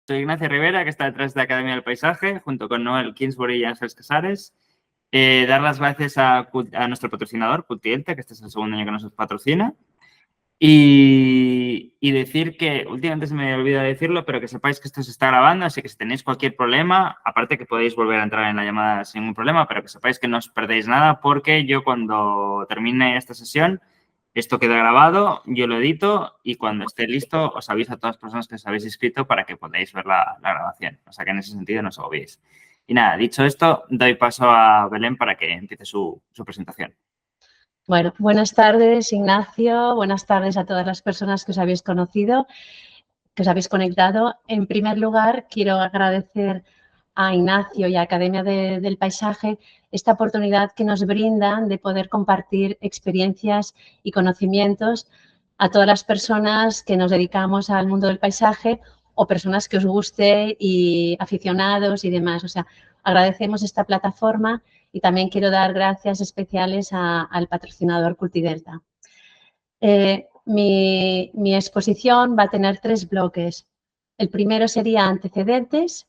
Soy Ignacio Rivera, que está detrás de Academia del Paisaje, junto con Noel Kingsbury y Ángeles Casares. Dar las gracias a nuestro patrocinador, Cultielta, que este es el segundo año que nos patrocina. Y decir que, últimamente se me olvida decirlo, pero que sepáis que esto se está grabando, así que si tenéis cualquier problema, aparte que podéis volver a entrar en la llamada sin ningún problema, pero que sepáis que no os perdéis nada, porque yo cuando termine esta sesión, esto queda grabado, yo lo edito y cuando esté listo os aviso a todas las personas que os habéis inscrito para que podáis ver la grabación. O sea que en ese sentido no os agobiéis. Y nada, dicho esto, doy paso a Belén para que empiece su presentación. Bueno, buenas tardes, Ignacio. Buenas tardes a todas las personas que os habéis conocido, que os habéis conectado. En primer lugar, quiero agradecer a Ignacio y a Academia del Paisaje esta oportunidad que nos brindan de poder compartir experiencias y conocimientos a todas las personas que nos dedicamos al mundo del paisaje o personas que os guste y aficionados y demás. O sea, agradecemos esta plataforma y también quiero dar gracias especiales al patrocinador Cultidelta. Mi exposición va a tener 3 bloques. El primero sería antecedentes,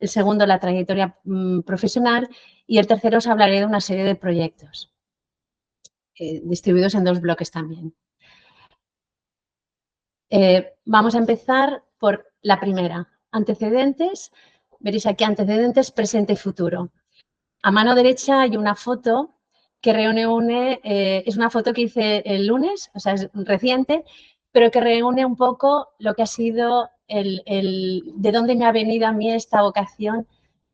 el segundo la trayectoria profesional y el tercero os hablaré de una serie de proyectos distribuidos en 2 bloques también. Vamos a empezar por la primera, antecedentes. Veréis aquí antecedentes, presente y futuro. A mano derecha hay una foto que reúne, es una foto que hice el lunes, o sea, es reciente, pero que reúne un poco lo que ha sido de dónde me ha venido a mí esta vocación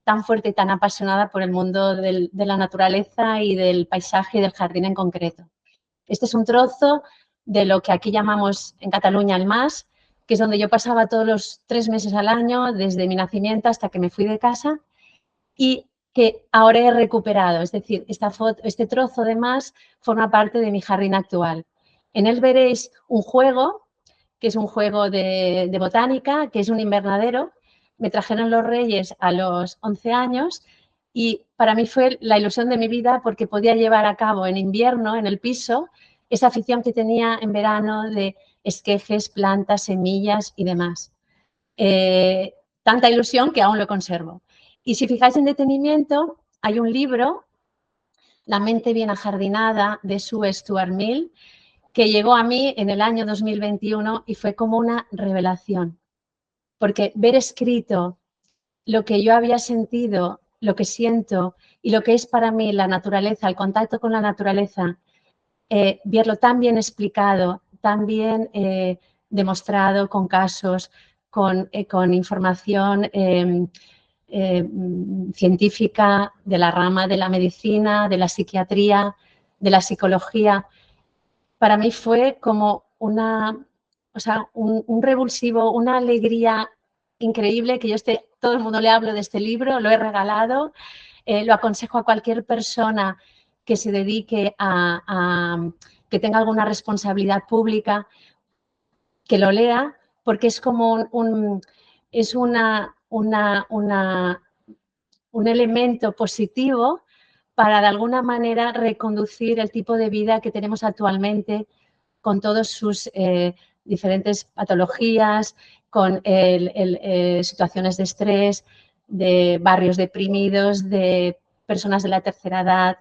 tan fuerte y tan apasionada por el mundo de la naturaleza y del paisaje y del jardín en concreto. Este es un trozo de lo que aquí llamamos en Cataluña el Mas, que es donde yo pasaba todos los 3 meses al año, desde mi nacimiento hasta que me fui de casa, y que ahora he recuperado. Es decir, este trozo de Mas forma parte de mi jardín actual. En él veréis un juego, que es un juego de botánica, que es un invernadero. Me trajeron los Reyes a los 11 años y para mí fue la ilusión de mi vida porque podía llevar a cabo en invierno, en el piso, esa afición que tenía en verano de esquejes, plantas, semillas y demás. Tanta ilusión que aún lo conservo. Y si fijáis en detenimiento, hay un libro, La mente bien ajardinada, de Sue Stuart Mill, que llegó a mí en el año 2021 y fue como una revelación. Porque ver escrito lo que yo había sentido, lo que siento y lo que es para mí la naturaleza, el contacto con la naturaleza, verlo tan bien explicado, tan bien demostrado con casos, con información científica de la rama de la medicina, de la psiquiatría, de la psicología, para mí fue como un revulsivo, una alegría increíble que todo el mundo le hablo de este libro, lo he regalado, lo aconsejo a cualquier persona que se dedique que tenga alguna responsabilidad pública, que lo lea, porque es como un elemento positivo para de alguna manera reconducir el tipo de vida que tenemos actualmente con todas sus diferentes patologías, con situaciones de estrés, de barrios deprimidos, de personas de la tercera edad,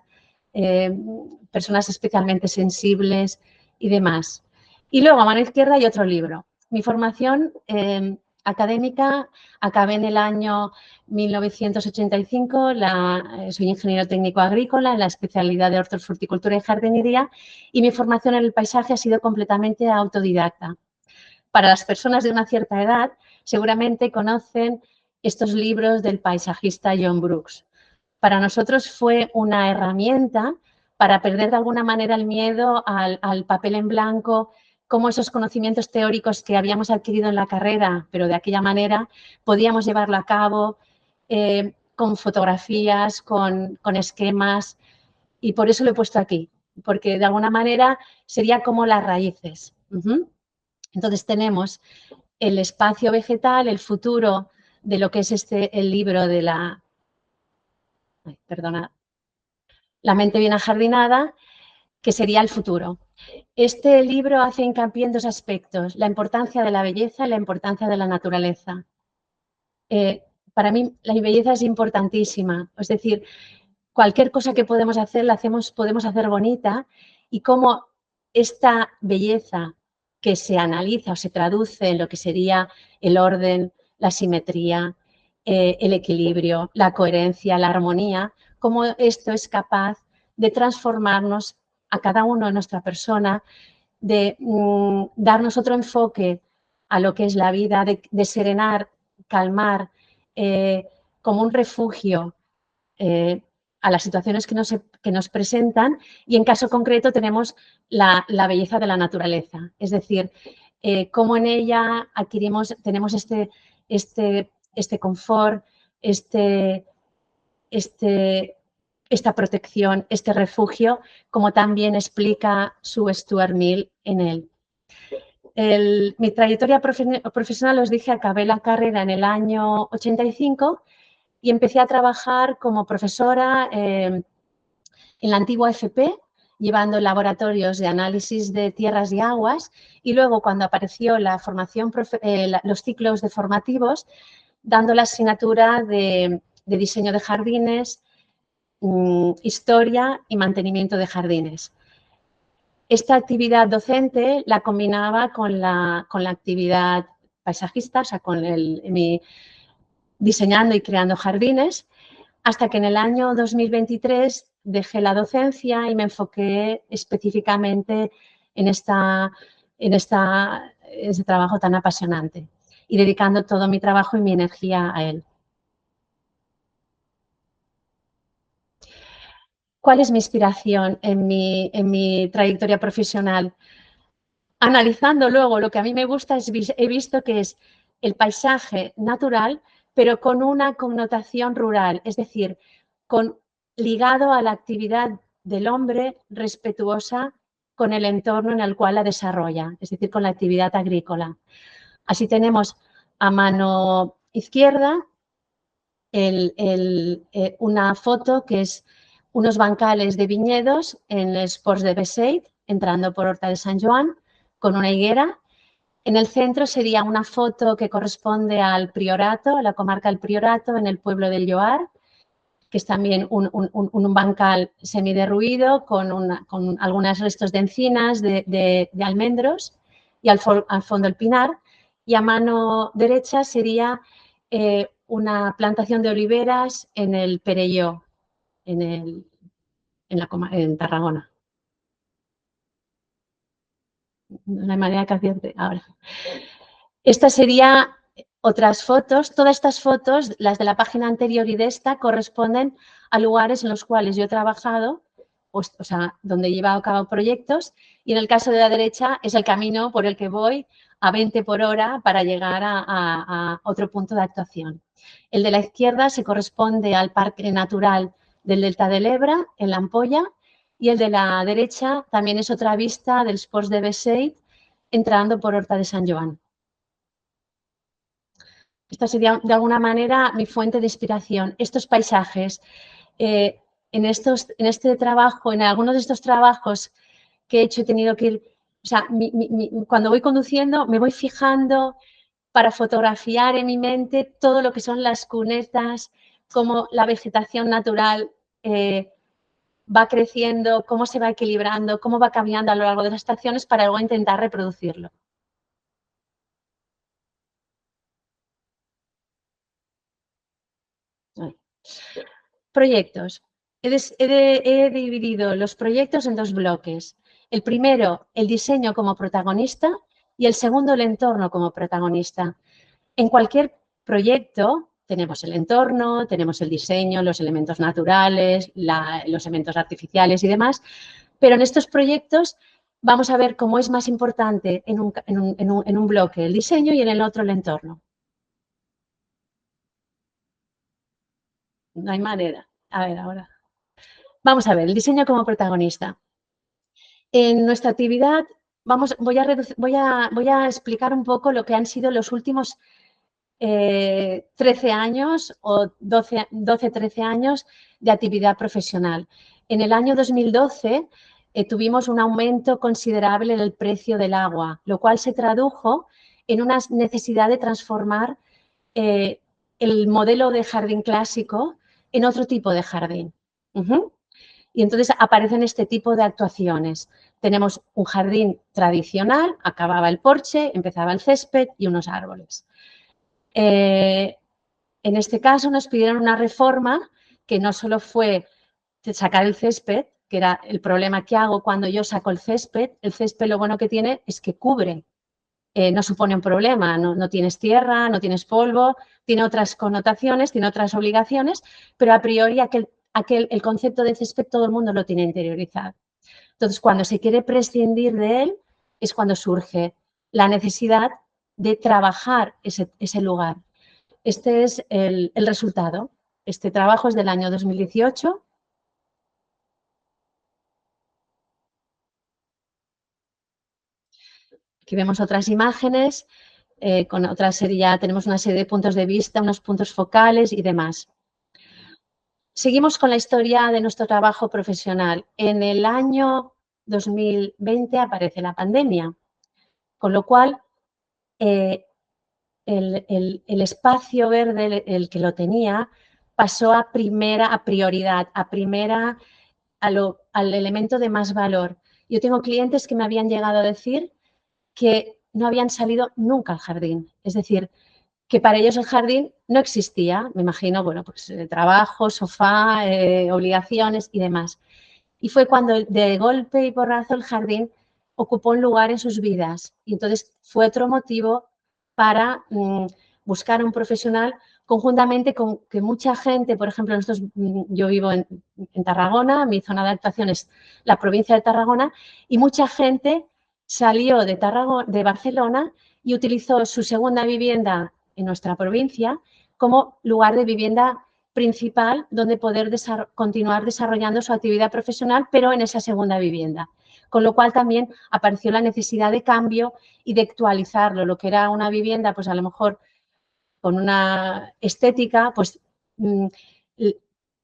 personas especialmente sensibles y demás. Y luego a mano izquierda hay otro libro. Mi formación académica acabé en el año 1985, soy ingeniero técnico agrícola en la especialidad de hortofruticultura y jardinería y mi formación en el paisaje ha sido completamente autodidacta. Para las personas de una cierta edad seguramente conocen estos libros del paisajista John Brooks. Para nosotros fue una herramienta para perder de alguna manera el miedo al papel en blanco, cómo esos conocimientos teóricos que habíamos adquirido en la carrera, pero de aquella manera, podíamos llevarlo a cabo con fotografías, con esquemas, y por eso lo he puesto aquí, porque de alguna manera sería como las raíces. Entonces tenemos el espacio vegetal, el futuro de lo que es el libro de La mente bien ajardinada, que sería el futuro. Este libro hace hincapié en 2 aspectos, la importancia de la belleza y la importancia de la naturaleza. para mí la belleza es importantísima. Es decir, cualquier cosa que podemos hacer, podemos hacer bonita, y cómo esta belleza que se analiza o se traduce en lo que sería el orden, la simetría, el equilibrio, la coherencia, la armonía, cómo esto es capaz de transformarnos a cada uno de nuestra persona, de darnos otro enfoque a lo que es la vida, de serenar, calmar, como un refugio a las situaciones que nos presentan, y en caso concreto tenemos la belleza de la naturaleza, es decir, cómo en ella tenemos este confort, esta protección, este refugio, como también explica Sue Stuart Mill en él. Mi trayectoria profesional, os dije, acabé la carrera en el año 85 y empecé a trabajar como profesora en la antigua FP, llevando laboratorios de análisis de tierras y aguas, y luego cuando apareció la formación, los ciclos de formativos, dando la asignatura de diseño de jardines, historia y mantenimiento de jardines. Esta actividad docente la combinaba con la actividad paisajista, o sea, con diseñando y creando jardines, hasta que en el año 2023 dejé la docencia y me enfoqué específicamente en ese trabajo tan apasionante y dedicando todo mi trabajo y mi energía a él. ¿Cuál es mi inspiración en mi trayectoria profesional? Analizando luego lo que a mí me gusta, he visto que es el paisaje natural, pero con una connotación rural, es decir, ligado a la actividad del hombre respetuosa con el entorno en el cual la desarrolla, es decir, con la actividad agrícola. Así tenemos a mano izquierda una foto que es unos bancales de viñedos en els Ports de Beseit, entrando por Horta de Sant Joan, con una higuera. En el centro sería una foto que corresponde al Priorato, a la comarca del Priorato, en el pueblo del Lloar, que es también un bancal semiderruido con algunos restos de encinas, de almendros, y al fondo el pinar. Y a mano derecha sería una plantación de oliveras en el Perelló, en Tarragona. No hay manera que acierte ahora. Esta sería otras fotos. Todas estas fotos, las de la página anterior y de esta, corresponden a lugares en los cuales yo he trabajado, o sea, donde he llevado a cabo proyectos, y en el caso de la derecha es el camino por el que voy a 20 por hora para llegar a otro punto de actuación. El de la izquierda se corresponde al Parque Natural del Delta del Ebre, en la Ampolla, y el de la derecha también es otra vista del Ports de Beseit, entrando por Horta de Sant Joan. Esta sería, de alguna manera, mi fuente de inspiración. Estos paisajes, en este trabajo, en algunos de estos trabajos que he hecho, he tenido que ir, o sea, cuando voy conduciendo me voy fijando para fotografiar en mi mente todo lo que son las cunetas, cómo la vegetación natural va creciendo, cómo se va equilibrando, cómo va cambiando a lo largo de las estaciones para luego intentar reproducirlo. Proyectos. He dividido los proyectos en dos bloques. El primero, el diseño como protagonista, y el segundo, el entorno como protagonista. En cualquier proyecto tenemos el entorno, tenemos el diseño, los elementos naturales, los elementos artificiales y demás, pero en estos proyectos vamos a ver cómo es más importante en un bloque el diseño y en el otro el entorno. No hay manera. A ver, ahora. Vamos a ver, el diseño como protagonista. En nuestra actividad voy a explicar un poco lo que han sido los últimos 13 años o 12-13 años de actividad profesional. En el año 2012 tuvimos un aumento considerable en el precio del agua, lo cual se tradujo en una necesidad de transformar el modelo de jardín clásico en otro tipo de jardín. Y entonces aparecen este tipo de actuaciones. Tenemos un jardín tradicional, acababa el porche, empezaba el césped y unos árboles. En este caso nos pidieron una reforma que no solo fue sacar el césped, que era el problema que hago cuando yo saco el césped lo bueno que tiene es que cubre, no supone un problema, no tienes tierra, no tienes polvo, tiene otras connotaciones, tiene otras obligaciones, pero a priori el concepto de césped todo el mundo lo tiene interiorizado. Entonces, cuando se quiere prescindir de él, es cuando surge la necesidad de trabajar ese lugar. Este es el resultado. Este trabajo es del año 2018. Aquí vemos otras imágenes, con otra serie, ya tenemos una serie de puntos de vista, unos puntos focales y demás. Seguimos con la historia de nuestro trabajo profesional. En el año 2020 aparece la pandemia, con lo cual el espacio verde, el que lo tenía, pasó a prioridad, al elemento de más valor. Yo tengo clientes que me habían llegado a decir que no habían salido nunca al jardín. Es decir, que para ellos el jardín no existía. Me imagino, bueno, pues trabajo, sofá, obligaciones y demás. Y fue cuando de golpe y porrazo el jardín ocupó un lugar en sus vidas. Y entonces fue otro motivo para buscar un profesional conjuntamente con que mucha gente, por ejemplo, yo vivo en Tarragona, mi zona de actuación es la provincia de Tarragona, y mucha gente salió de Barcelona y utilizó su segunda vivienda en nuestra provincia como lugar de vivienda principal donde poder continuar desarrollando su actividad profesional, pero en esa segunda vivienda. Con lo cual también apareció la necesidad de cambio y de actualizarlo. Lo que era una vivienda, pues a lo mejor con una estética, pues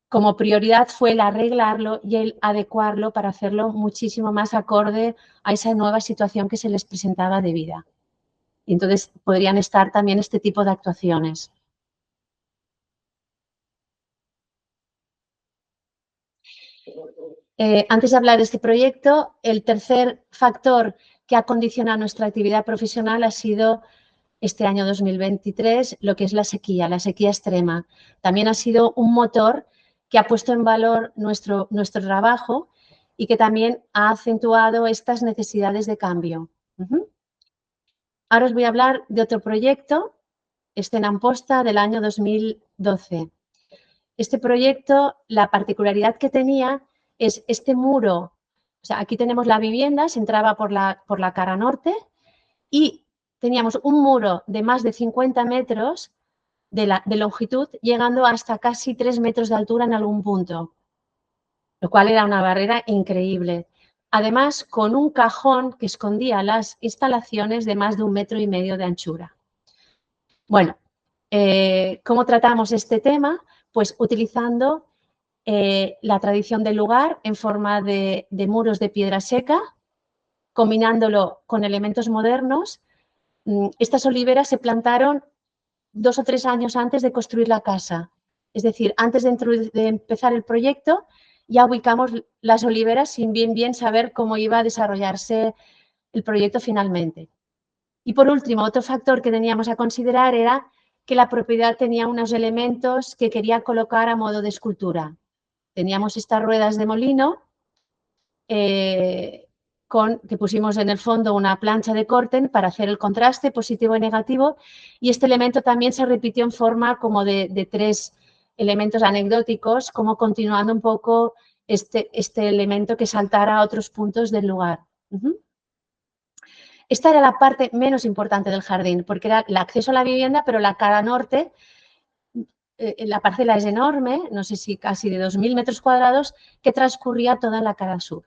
como prioridad fue el arreglarlo y el adecuarlo para hacerlo muchísimo más acorde a esa nueva situación que se les presentaba de vida. Y entonces podrían estar también este tipo de actuaciones. Antes de hablar de este proyecto, el tercer factor que ha condicionado nuestra actividad profesional ha sido este año 2023, lo que es la sequía extrema. También ha sido un motor que ha puesto en valor nuestro trabajo y que también ha acentuado estas necesidades de cambio. Ahora os voy a hablar de otro proyecto, en Amposta, del año 2012. Este proyecto, la particularidad que tenía es este muro. O sea, aquí tenemos la vivienda, se entraba por la cara norte y teníamos un muro de más de 50 metros de longitud, llegando hasta casi 3 metros de altura en algún punto, lo cual era una barrera increíble. Además, con un cajón que escondía las instalaciones de más de 1,5 metros de anchura. Bueno, ¿cómo tratamos este tema? Pues utilizando la tradición del lugar en forma de muros de piedra seca, combinándolo con elementos modernos. Estas oliveras se plantaron 2 o 3 años antes de construir la casa. Es decir, antes de empezar el proyecto, ya ubicamos las oliveras sin bien saber cómo iba a desarrollarse el proyecto finalmente. Y por último, otro factor que teníamos a considerar era que la propiedad tenía unos elementos que quería colocar a modo de escultura. Teníamos estas ruedas de molino que pusimos en el fondo una plancha de corten para hacer el contraste positivo y negativo, y este elemento también se repitió en forma como de 3 elementos anecdóticos, como continuando un poco este elemento que saltara a otros puntos del lugar. Esta era la parte menos importante del jardín, porque era el acceso a la vivienda, pero la cara norte, la parcela es enorme, no sé si casi de 2.000 metros cuadrados, que transcurría toda la cara sur.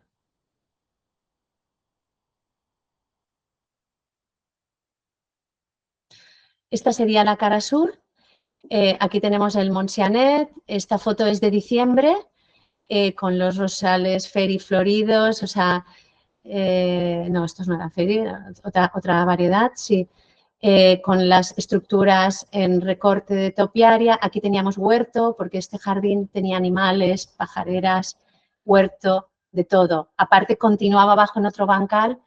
Esta sería la cara sur. Aquí tenemos el Montsianet. Esta foto es de diciembre, con los rosales ferifloridos, o sea, no, estos no eran feri, otra variedad, sí. con las estructuras en recorte de topiaria. Aquí teníamos huerto, porque este jardín tenía animales, pajareras, huerto, de todo. Aparte, continuaba abajo en otro bancal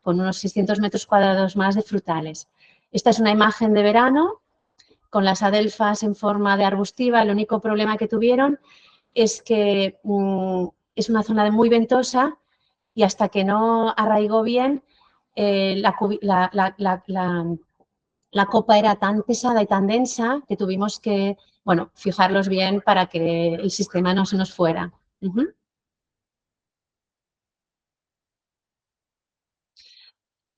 con unos 600 metros cuadrados más de frutales. Esta es una imagen de verano con las adelfas en forma de arbustiva. El único problema que tuvieron es que es una zona muy ventosa y hasta que no arraigó bien, la copa era tan pesada y tan densa que tuvimos que, bueno, fijarlos bien para que el sistema no se nos fuera.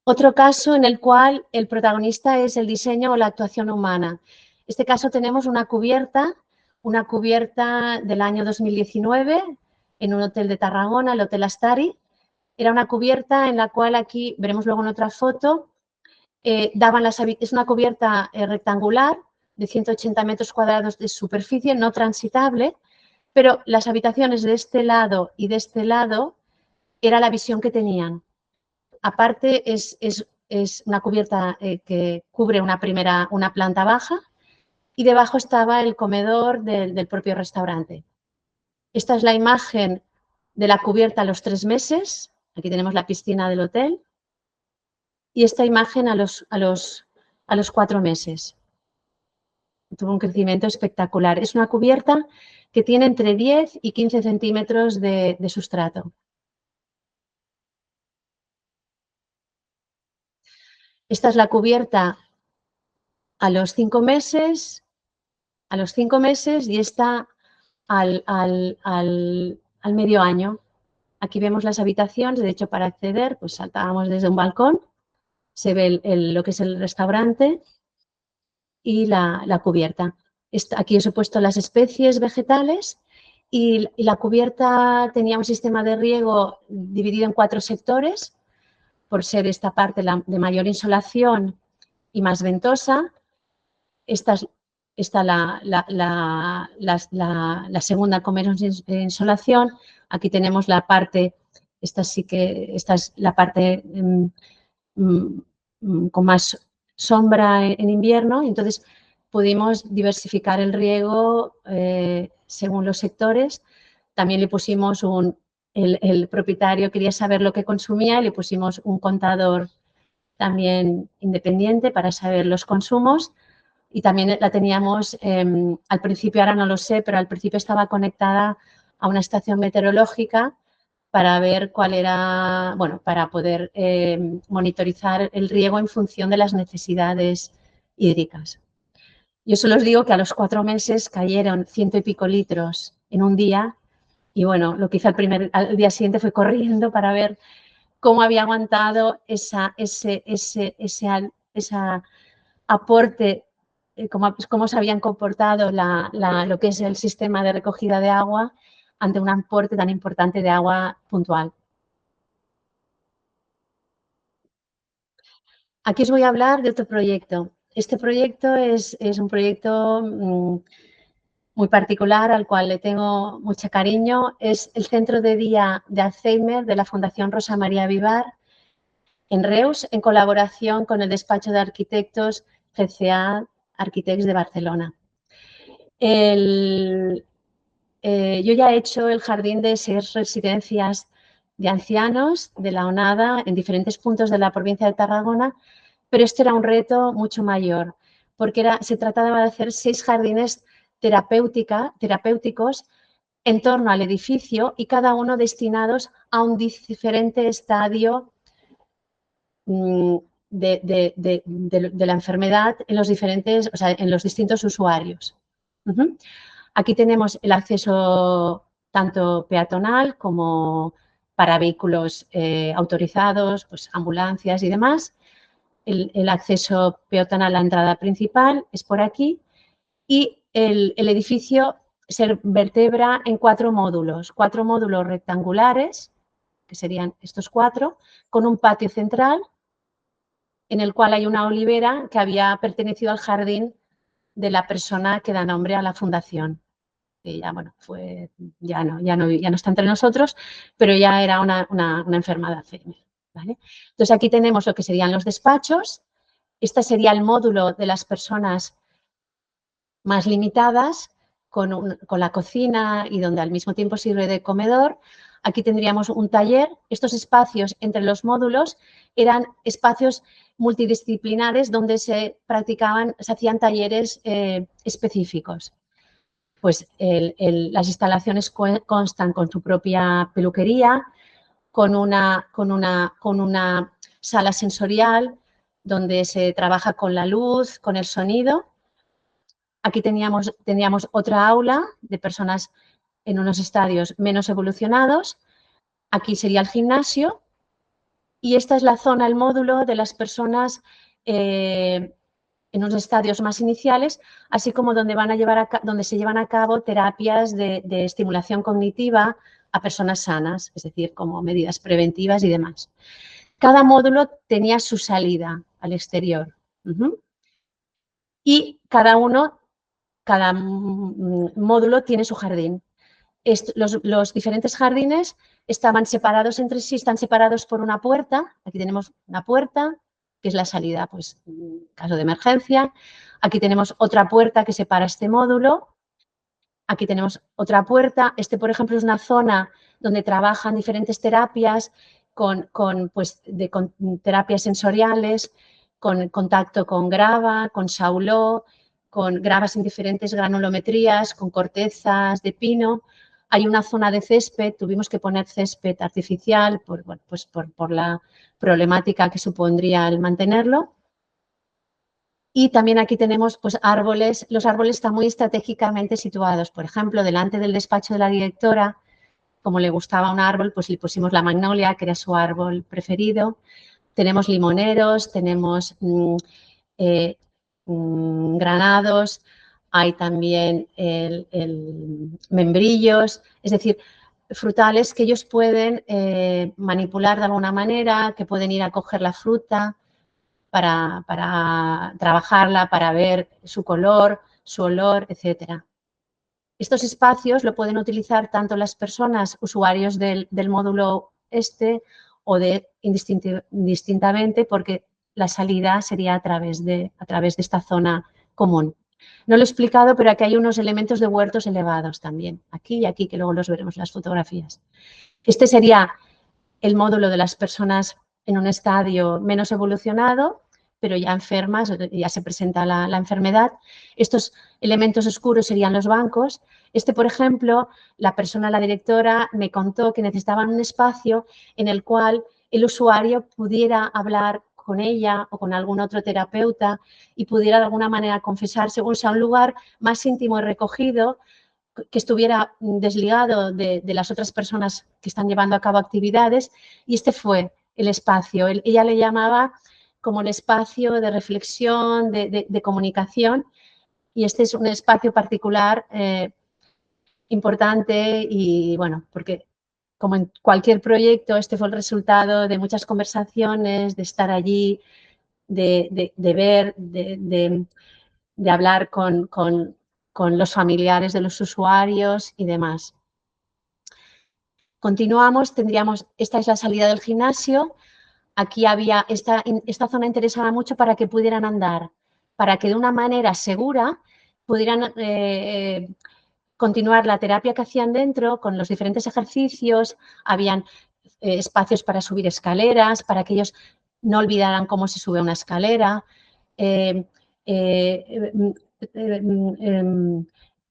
Otro caso en el cual el protagonista es el diseño o la actuación humana. En este caso tenemos una cubierta del año 2019 en un hotel de Tarragona, el Hotel Astari. Era una cubierta en la cual aquí, veremos luego en otra foto, es una cubierta rectangular de 180 metros cuadrados de superficie, no transitable, pero las habitaciones de este lado y de este lado era la visión que tenían. Aparte, es una cubierta que cubre una planta baja y debajo estaba el comedor del propio restaurante. Esta es la imagen de la cubierta a los 3 meses. Aquí tenemos la piscina del hotel. Y esta imagen a los 4 meses. Tuvo un crecimiento espectacular. Es una cubierta que tiene entre 10 y 15 centímetros de sustrato. Esta es la cubierta a los 5 meses, y esta al medio año. Aquí vemos las habitaciones. De hecho, para acceder, pues saltábamos desde un balcón. Se ve lo que es el restaurante y la cubierta. Aquí os he puesto las especies vegetales y la cubierta tenía un sistema de riego dividido en 4 sectores, por ser esta parte de mayor insolación y más ventosa. Esta es la segunda con menos insolación. Aquí tenemos la parte, esta es la parte con más sombra en invierno, y entonces pudimos diversificar el riego según los sectores. También le pusimos el propietario quería saber lo que consumía y le pusimos un contador también independiente para saber los consumos. Y también la teníamos, al principio, ahora no lo sé, pero al principio estaba conectada a una estación meteorológica para ver cuál era, bueno, para poder monitorizar el riego en función de las necesidades hídricas. Yo solo os digo que a los 4 meses cayeron 100 y pico litros en un día y, bueno, lo que hice al día siguiente fue corriendo para ver cómo había aguantado ese aporte, cómo se habían comportado lo que es el sistema de recogida de agua ante un aporte tan importante de agua puntual. Aquí os voy a hablar de otro proyecto. Este proyecto es un proyecto muy particular al cual le tengo mucho cariño. Es el Centro de Día de Alzheimer de la Fundación Rosa María Vivar en Reus, en colaboración con el despacho de arquitectos GCA Architects de Barcelona. Yo ya he hecho el jardín de 6 residencias de ancianos de la ONADA en diferentes puntos de la provincia de Tarragona, pero este era un reto mucho mayor, porque se trataba de hacer 6 jardines terapéuticos en torno al edificio y cada uno destinados a un diferente estadio de la enfermedad en los distintos usuarios. Aquí tenemos el acceso tanto peatonal como para vehículos autorizados, pues ambulancias y demás. El acceso peatonal a la entrada principal es por aquí y el edificio se vertebra en 4 módulos rectangulares, que serían estos 4, con un patio central en el cual hay una olivera que había pertenecido al jardín de la persona que da nombre a la fundación. Que ya, bueno, ya no está entre nosotros, pero ya era una enfermedad Alzheimer, ¿vale? Entonces, aquí tenemos lo que serían los despachos, Este sería el módulo de las personas más limitadas, con la cocina y donde al mismo tiempo sirve de comedor. Aquí tendríamos un taller. Estos espacios entre los módulos eran espacios multidisciplinares donde se hacían talleres específicos. Pues las instalaciones constan con su propia peluquería, con una sala sensorial donde se trabaja con la luz, con el sonido. Aquí teníamos otra aula de personas en unos estadios menos evolucionados. Aquí sería el gimnasio y esta es la zona, el módulo de las personas en unos estadios más iniciales, así como donde se llevan a cabo terapias de estimulación cognitiva a personas sanas, es decir, como medidas preventivas y demás. Cada módulo tenía su salida al exterior. Y cada módulo tiene su jardín. Los diferentes jardines estaban separados entre sí, están separados por una puerta. Aquí tenemos una puerta, que es la salida, pues, en caso de emergencia. Aquí tenemos otra puerta que separa este módulo. Aquí tenemos otra puerta. Por ejemplo, es una zona donde trabajan diferentes terapias con terapias sensoriales, con contacto con grava, con sauló, con gravas en diferentes granulometrías, con cortezas de pino. Hay una zona de césped, tuvimos que poner césped artificial por la problemática que supondría el mantenerlo. Y también aquí tenemos pues, árboles. Los árboles están muy estratégicamente situados. Por ejemplo, delante del despacho de la directora, como le gustaba un árbol, pues le pusimos la magnolia, que era su árbol preferido. Tenemos limoneros, tenemos granados, hay también membrillos, es decir, frutales que ellos pueden manipular de alguna manera, que pueden ir a coger la fruta para trabajarla, para ver su color, su olor, etc. Estos espacios lo pueden utilizar tanto las personas usuarios del módulo o indistintamente, porque la salida sería a través de esta zona común. No lo he explicado, pero aquí hay unos elementos de huertos elevados también, aquí y aquí, que luego los veremos en las fotografías. Este sería el módulo de las personas en un estadio menos evolucionado, pero ya enfermas, ya se presenta la enfermedad. Estos elementos oscuros serían los bancos. Por ejemplo, la directora, me contó que necesitaban un espacio en el cual el usuario pudiera hablar con ella o con algún otro terapeuta y pudiera de alguna manera confesarse, o sea, un lugar más íntimo y recogido, que estuviera desligado de las otras personas que están llevando a cabo actividades, y este fue el espacio. Ella le llamaba como el espacio de reflexión, de comunicación, y este es un espacio particular importante y, bueno, porque como en cualquier proyecto, este fue el resultado de muchas conversaciones, de estar allí, de ver, de hablar con los familiares de los usuarios y demás. Continuamos, esta es la salida del gimnasio. Aquí había, esta zona interesaba mucho para que pudieran andar, para que de una manera segura pudieran continuar la terapia que hacían dentro con los diferentes ejercicios. Habían espacios para subir escaleras, para que ellos no olvidaran cómo se sube una escalera.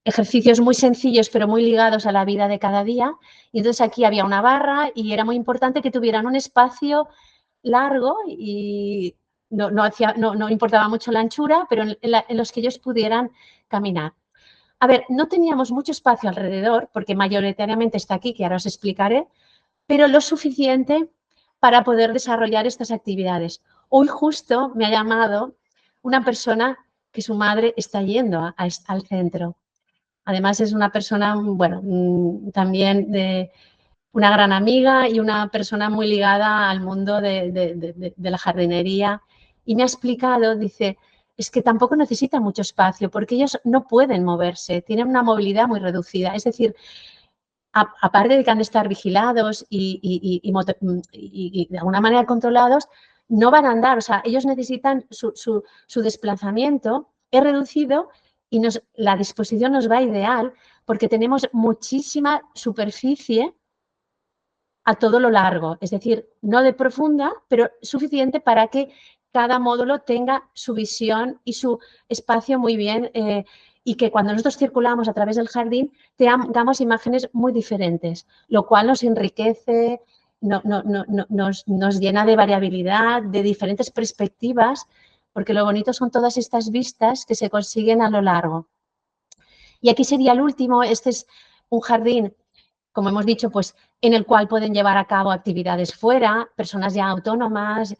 Ejercicios muy sencillos pero muy ligados a la vida de cada día, y entonces aquí había una barra y era muy importante que tuvieran un espacio largo y no importaba mucho la anchura, pero en los que ellos pudieran caminar. A ver, no teníamos mucho espacio alrededor porque mayoritariamente está aquí, que ahora os explicaré, pero lo suficiente para poder desarrollar estas actividades. Hoy justo me ha llamado una persona que su madre está yendo al centro. Además es una persona, bueno, también de una gran amiga y una persona muy ligada al mundo de la jardinería. Y me ha explicado, dice, es que tampoco necesita mucho espacio porque ellos no pueden moverse, tienen una movilidad muy reducida. Es decir, aparte de que han de estar vigilados y de alguna manera controlados, no van a andar, o sea, ellos necesitan su desplazamiento, es reducido y la disposición nos va ideal porque tenemos muchísima superficie a todo lo largo, es decir, no de profunda, pero suficiente para que cada módulo tenga su visión y su espacio muy bien y que cuando nosotros circulamos a través del jardín tengamos imágenes muy diferentes, lo cual nos enriquece, nos llena de variabilidad, de diferentes perspectivas, porque lo bonito son todas estas vistas que se consiguen a lo largo. Y aquí sería el último, este es un jardín, como hemos dicho, pues en el cual pueden llevar a cabo actividades fuera, personas ya autónomas,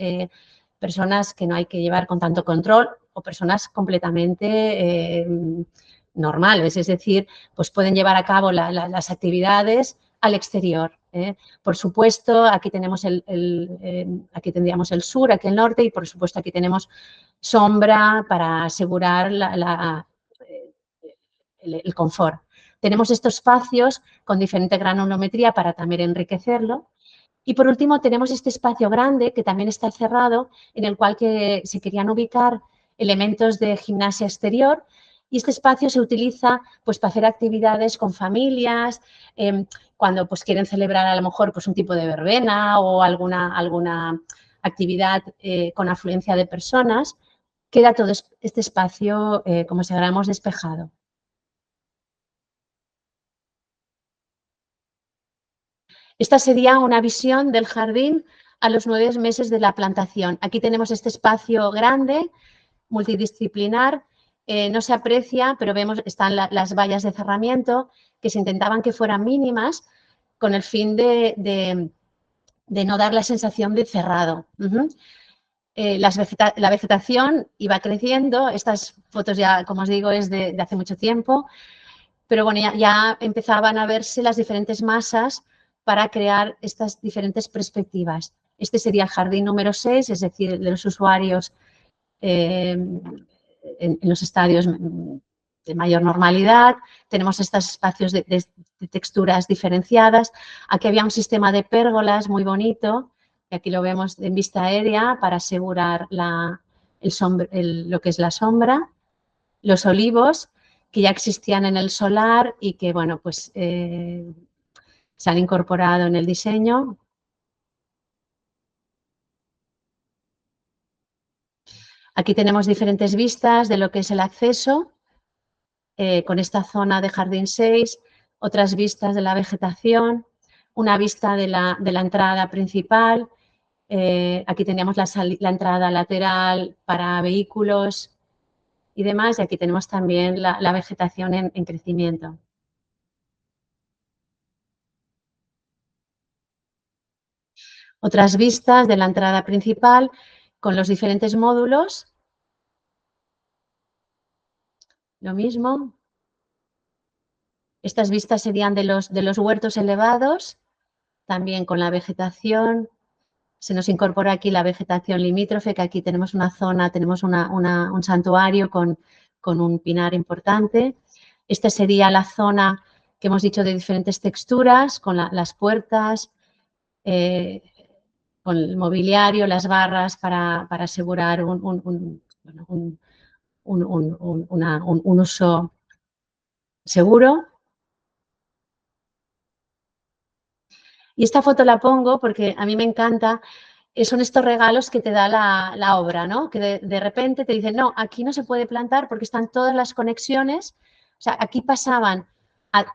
personas que no hay que llevar con tanto control o personas completamente normales, es decir, pues pueden llevar a cabo las actividades al exterior. Por supuesto, aquí tenemos aquí tendríamos el sur, aquí el norte y por supuesto aquí tenemos sombra para asegurar el confort. Tenemos estos espacios con diferente granulometría para también enriquecerlo. Y por último, tenemos este espacio grande que también está cerrado, en el cual se querían ubicar elementos de gimnasia exterior. Y este espacio se utiliza pues, para hacer actividades con familias, cuando pues, quieren celebrar a lo mejor pues, un tipo de verbena o alguna actividad con afluencia de personas. Queda todo este espacio como si hubiéramos despejado. Esta sería una visión del jardín a los 9 meses de la plantación. Aquí tenemos este espacio grande, multidisciplinar, no se aprecia, pero vemos están las vallas de cerramiento que se intentaban que fueran mínimas con el fin de no dar la sensación de cerrado. La vegetación iba creciendo, estas fotos ya, como os digo, es de hace mucho tiempo, pero bueno, ya empezaban a verse las diferentes masas para crear estas diferentes perspectivas. Este sería el jardín número 6, es decir, de los usuarios en los estadios de mayor normalidad. Tenemos estos espacios de texturas diferenciadas. Aquí había un sistema de pérgolas muy bonito, y aquí lo vemos en vista aérea para asegurar lo que es la sombra. Los olivos, que ya existían en el solar y que, bueno, pues se han incorporado en el diseño. Aquí tenemos diferentes vistas de lo que es el acceso, con esta zona de Jardín 6, otras vistas de la vegetación, una vista de la entrada principal. Aquí teníamos la entrada lateral para vehículos y demás, y aquí tenemos también la vegetación en crecimiento. Otras vistas de la entrada principal con los diferentes módulos. Lo mismo. Estas vistas serían de los huertos elevados, también con la vegetación. Se nos incorpora aquí la vegetación limítrofe, que aquí tenemos una zona, tenemos un santuario con un pinar importante. Esta sería la zona que hemos dicho de diferentes texturas, con las puertas, con el mobiliario, las barras para asegurar un uso seguro. Y esta foto la pongo porque a mí me encanta, son estos regalos que te da la obra, ¿no? Que de repente te dicen, no, aquí no se puede plantar porque están todas las conexiones, o sea, aquí pasaban a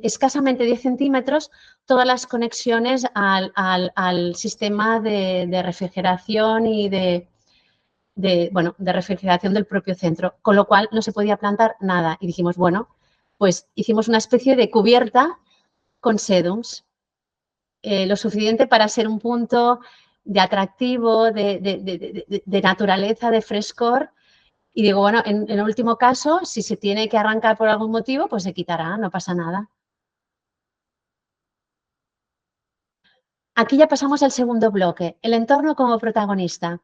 escasamente 10 centímetros todas las conexiones al sistema de refrigeración y de refrigeración del propio centro, con lo cual no se podía plantar nada. Y dijimos, bueno, pues hicimos una especie de cubierta con sedums. Lo suficiente para ser un punto de atractivo, de naturaleza, de frescor. Y digo, bueno, en último caso, si se tiene que arrancar por algún motivo, pues se quitará, no pasa nada. Aquí ya pasamos al segundo bloque, el entorno como protagonista.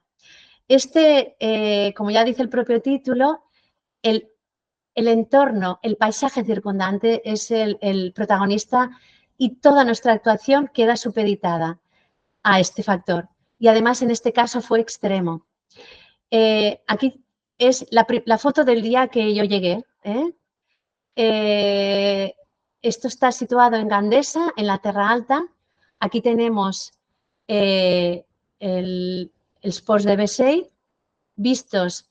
Como ya dice el propio título, el entorno, el paisaje circundante es el protagonista y toda nuestra actuación queda supeditada a este factor. y además en este caso fue extremo. Aquí es la foto del día que yo llegué. Esto está situado en Gandesa, en la Terra Alta. Aquí tenemos el Sports de Bessey, vistos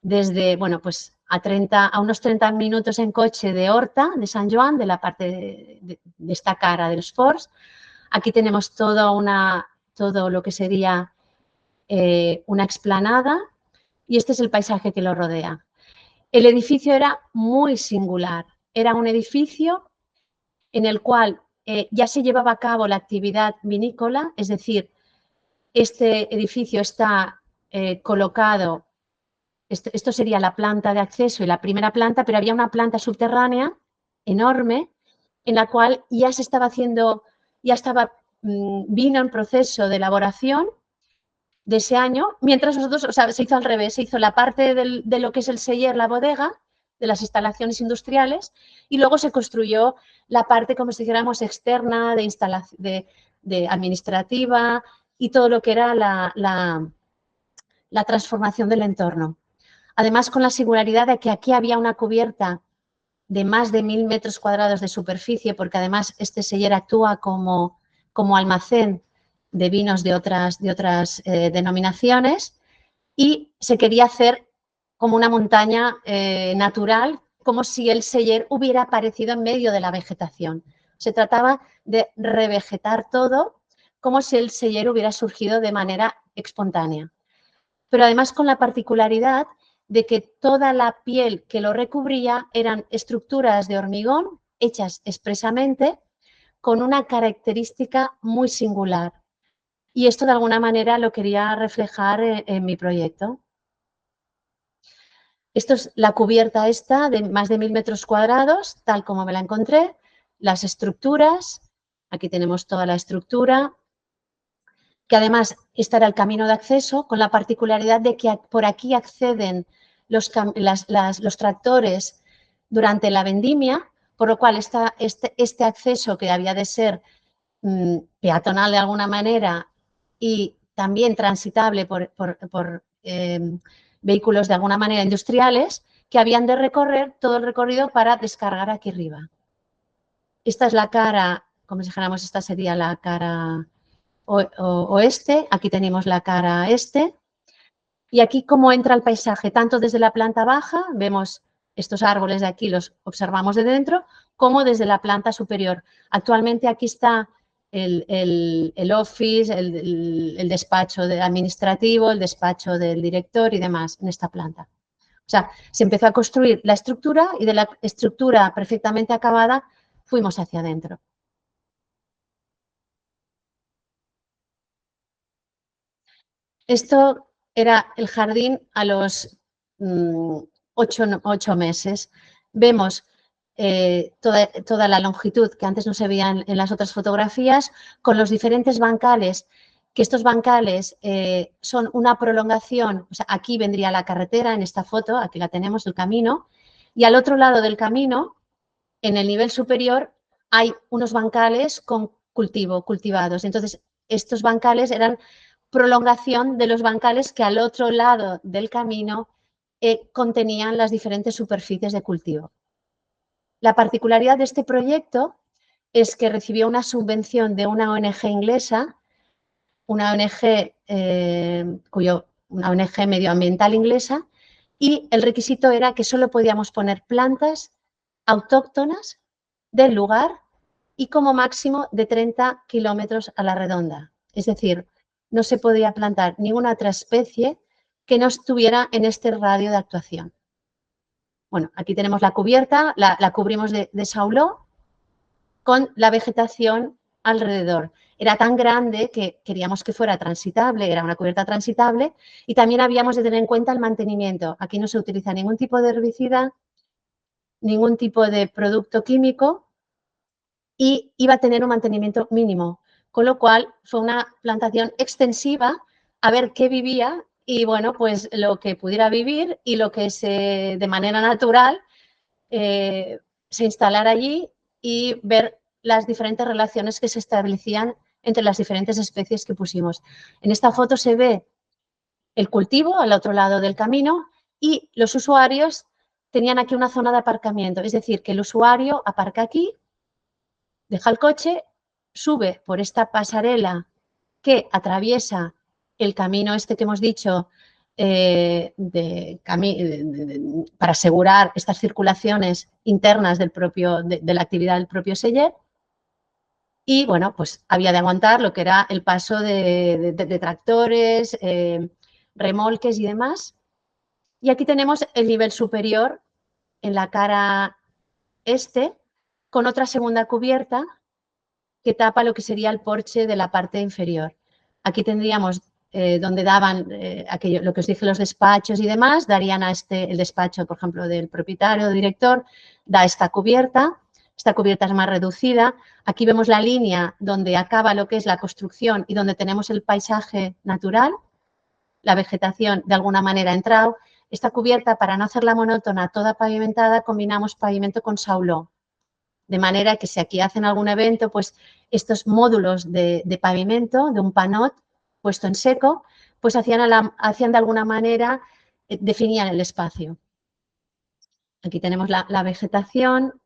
desde, bueno, pues a unos 30 minutos en coche de Horta, de San Joan, de la parte de esta cara del Sports. Aquí tenemos todo lo que sería una explanada y este es el paisaje que lo rodea. El edificio era muy singular. Era un edificio en el cual ya se llevaba a cabo la actividad vinícola, es decir, este edificio está colocado, esto sería la planta de acceso y la primera planta, pero había una planta subterránea enorme en la cual ya se estaba haciendo, ya estaba vino en proceso de elaboración de ese año, mientras nosotros, o sea, se hizo al revés, se hizo la parte de lo que es el celler, la bodega, de las instalaciones industriales, y luego se construyó la parte, como si dijéramos, externa, de administrativa y todo lo que era la transformación del entorno. Además, con la singularidad de que aquí había una cubierta de más de 1000 metros cuadrados de superficie, porque además este celler actúa como almacén de vinos de otras denominaciones, y se quería hacer como una montaña natural, como si el celler hubiera aparecido en medio de la vegetación. Se trataba de revegetar todo como si el celler hubiera surgido de manera espontánea. Pero además con la particularidad de que toda la piel que lo recubría eran estructuras de hormigón hechas expresamente con una característica muy singular. Y esto de alguna manera lo quería reflejar en mi proyecto. Esto es la cubierta esta de más de 1000 metros cuadrados, tal como me la encontré. Las estructuras, aquí tenemos toda la estructura, que además este era el camino de acceso, con la particularidad de que por aquí acceden los tractores durante la vendimia, por lo cual este acceso que había de ser peatonal de alguna manera y también transitable por vehículos de alguna manera industriales, que habían de recorrer todo el recorrido para descargar aquí arriba. Esta es la cara, como si dijéramos, esta sería la cara oeste, aquí tenemos la cara este, y aquí cómo entra el paisaje, tanto desde la planta baja, vemos estos árboles de aquí, los observamos de dentro, como desde la planta superior. Actualmente aquí está el office, el despacho administrativo, el despacho del director y demás en esta planta. O sea, se empezó a construir la estructura y de la estructura perfectamente acabada fuimos hacia adentro. Esto era el jardín a los 8 meses. Vemos toda la longitud que antes no se veía en las otras fotografías, con los diferentes bancales, que estos bancales son una prolongación. O sea, aquí vendría la carretera en esta foto, aquí la tenemos, el camino, y al otro lado del camino, en el nivel superior, hay unos bancales con cultivados. Entonces, estos bancales eran prolongación de los bancales que al otro lado del camino contenían las diferentes superficies de cultivo. La particularidad de este proyecto es que recibió una subvención de una ONG inglesa, una ONG medioambiental inglesa, y el requisito era que solo podíamos poner plantas autóctonas del lugar y como máximo de 30 kilómetros a la redonda. Es decir, no se podía plantar ninguna otra especie que no estuviera en este radio de actuación. Bueno, aquí tenemos la cubierta, la cubrimos de sauló con la vegetación alrededor. Era tan grande que queríamos que fuera transitable, era una cubierta transitable, y también habíamos de tener en cuenta el mantenimiento. Aquí no se utiliza ningún tipo de herbicida, ningún tipo de producto químico y iba a tener un mantenimiento mínimo, con lo cual fue una plantación extensiva a ver qué vivía y, bueno, pues lo que pudiera vivir y lo que de manera natural se instalara allí y ver las diferentes relaciones que se establecían entre las diferentes especies que pusimos. En esta foto se ve el cultivo al otro lado del camino y los usuarios tenían aquí una zona de aparcamiento, es decir, que el usuario aparca aquí, deja el coche, sube por esta pasarela que atraviesa el camino este que hemos dicho para asegurar estas circulaciones internas de la actividad del propio seller. Y, bueno, pues había de aguantar lo que era el paso de tractores, remolques y demás. Y aquí tenemos el nivel superior en la cara este, con otra segunda cubierta que tapa lo que sería el porche de la parte inferior. Aquí tendríamos donde daban lo que os dije, los despachos y demás, darían a el despacho, por ejemplo, del propietario o director, da esta cubierta es más reducida. Aquí vemos la línea donde acaba lo que es la construcción y donde tenemos el paisaje natural, la vegetación de alguna manera ha entrado. Esta cubierta, para no hacerla monótona, toda pavimentada, combinamos pavimento con sauló. De manera que si aquí hacen algún evento, pues estos módulos de pavimento, de un panot puesto en seco, pues hacían de alguna manera, definían el espacio. Aquí tenemos la vegetación.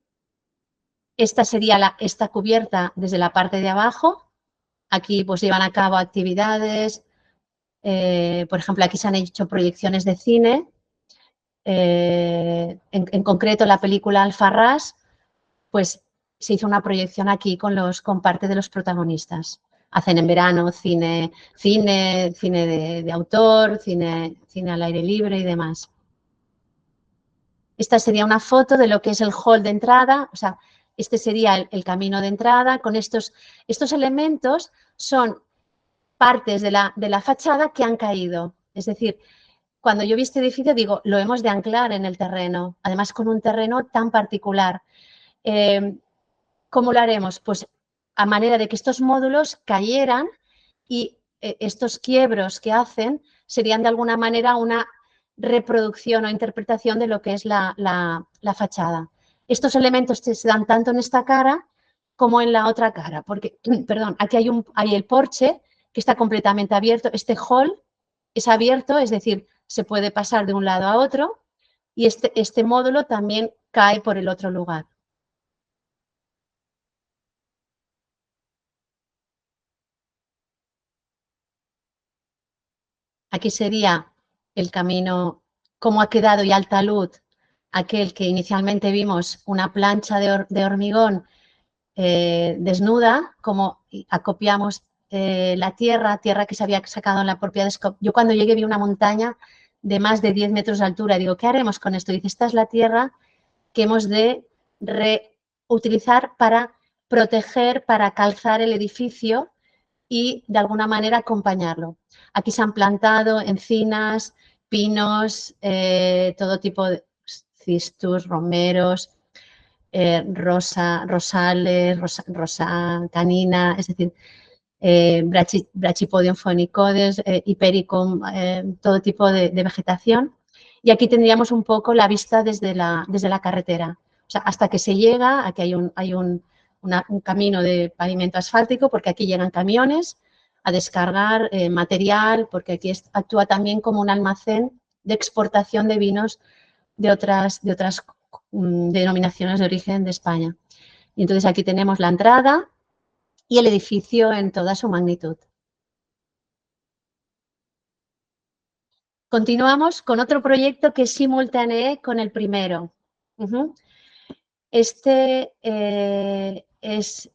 Esta sería esta cubierta desde la parte de abajo. Aquí pues llevan a cabo actividades. Por ejemplo, aquí se han hecho proyecciones de cine. En concreto, la película Alfarrás, pues se hizo una proyección aquí con parte de los protagonistas. Hacen en verano cine de autor, cine al aire libre y demás. Esta sería una foto de lo que es el hall de entrada, o sea, este sería el camino de entrada. Con estos elementos son partes de la fachada que han caído. Es decir, cuando yo vi este edificio digo, lo hemos de anclar en el terreno, además con un terreno tan particular. ¿Cómo lo haremos? Pues a manera de que estos módulos cayeran y estos quiebros que hacen serían de alguna manera una reproducción o interpretación de lo que es la fachada. Estos elementos se dan tanto en esta cara como en la otra cara, porque, perdón, aquí hay el porche que está completamente abierto, este hall es abierto, es decir, se puede pasar de un lado a otro y este módulo también cae por el otro lugar. Aquí sería el camino, cómo ha quedado y alta luz, aquel que inicialmente vimos una plancha de hormigón desnuda, como acopiamos la tierra que se había sacado en la propia descope. Yo cuando llegué vi una montaña de más de 10 metros de altura. Digo, ¿qué haremos con esto? Dice, esta es la tierra que hemos de reutilizar para proteger, para calzar el edificio y de alguna manera acompañarlo. Aquí se han plantado encinas, pinos, todo tipo de cistus, romeros, rosales, rosa canina, es decir, Brachypodium phoenicodes, Hipericum, todo tipo de vegetación. Y aquí tendríamos un poco la vista desde la carretera. O sea, hasta que se llega, aquí hay un camino de pavimento asfáltico, porque aquí llegan camiones a descargar material, porque aquí actúa también como un almacén de exportación de vinos de otras denominaciones de origen de España. Y entonces aquí tenemos la entrada y el edificio en toda su magnitud. Continuamos con otro proyecto que simultaneé con el primero. Este es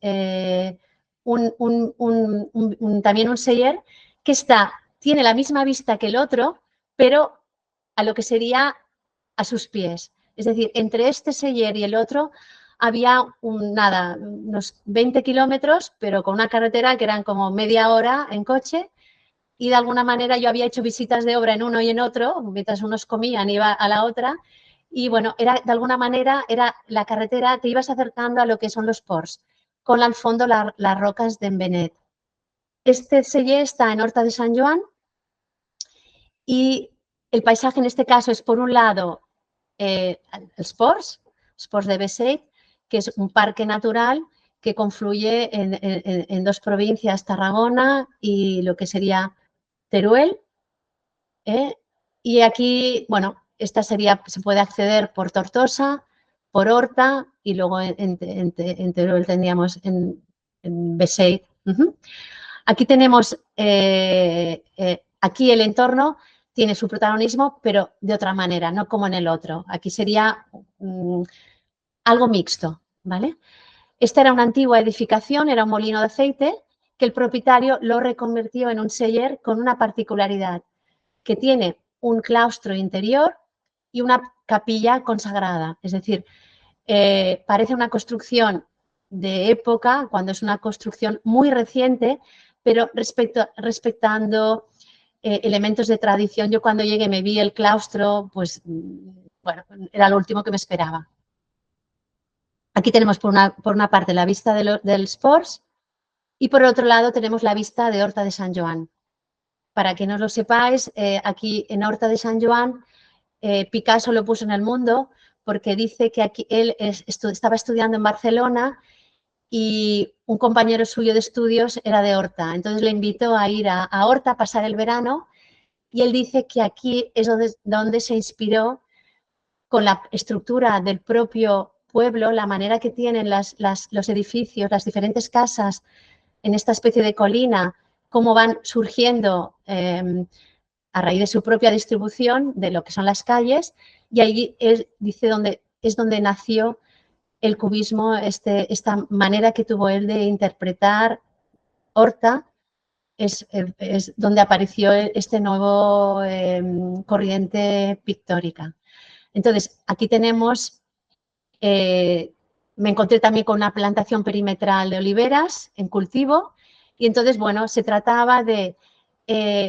también un seller que tiene la misma vista que el otro, pero a lo que sería a sus pies. Es decir, entre este seller y el otro había unos 20 kilómetros, pero con una carretera que eran como media hora en coche, y de alguna manera yo había hecho visitas de obra en uno y en otro, mientras unos comían iba a la otra, y bueno, de alguna manera era la carretera, te ibas acercando a lo que son los ports, con al fondo las rocas de Embenet. Este seller está en Horta de Sant Joan y el paisaje en este caso es, por un lado, els Ports de Beseit, que es un parque natural que confluye en dos provincias, Tarragona y lo que sería Teruel. Y aquí, bueno, esta sería, se puede acceder por Tortosa, por Horta y luego en Teruel tendríamos en Beseit. Aquí tenemos, aquí el entorno tiene su protagonismo, pero de otra manera, no como en el otro. Aquí sería algo mixto, ¿vale? Esta era una antigua edificación, era un molino de aceite, que el propietario lo reconvirtió en un celler con una particularidad, que tiene un claustro interior y una capilla consagrada. Es decir, parece una construcción de época, cuando es una construcción muy reciente, pero respetando elementos de tradición. Yo cuando llegué me vi el claustro, pues bueno, era lo último que me esperaba. Aquí tenemos por una parte la vista del Sports y por otro lado tenemos la vista de Horta de Sant Joan. Para que no lo sepáis, aquí en Horta de Sant Joan, Picasso lo puso en el mundo porque dice que aquí él estaba estudiando en Barcelona y un compañero suyo de estudios era de Horta. Entonces le invitó a ir a Horta a pasar el verano y él dice que aquí es donde se inspiró con la estructura del propio pueblo, la manera que tienen los edificios, las diferentes casas en esta especie de colina, cómo van surgiendo a raíz de su propia distribución de lo que son las calles, y ahí dice es donde nació el cubismo, esta manera que tuvo él de interpretar Horta, es donde apareció este nuevo corriente pictórica. Entonces, aquí tenemos, me encontré también con una plantación perimetral de oliveras en cultivo y entonces, bueno, se trataba de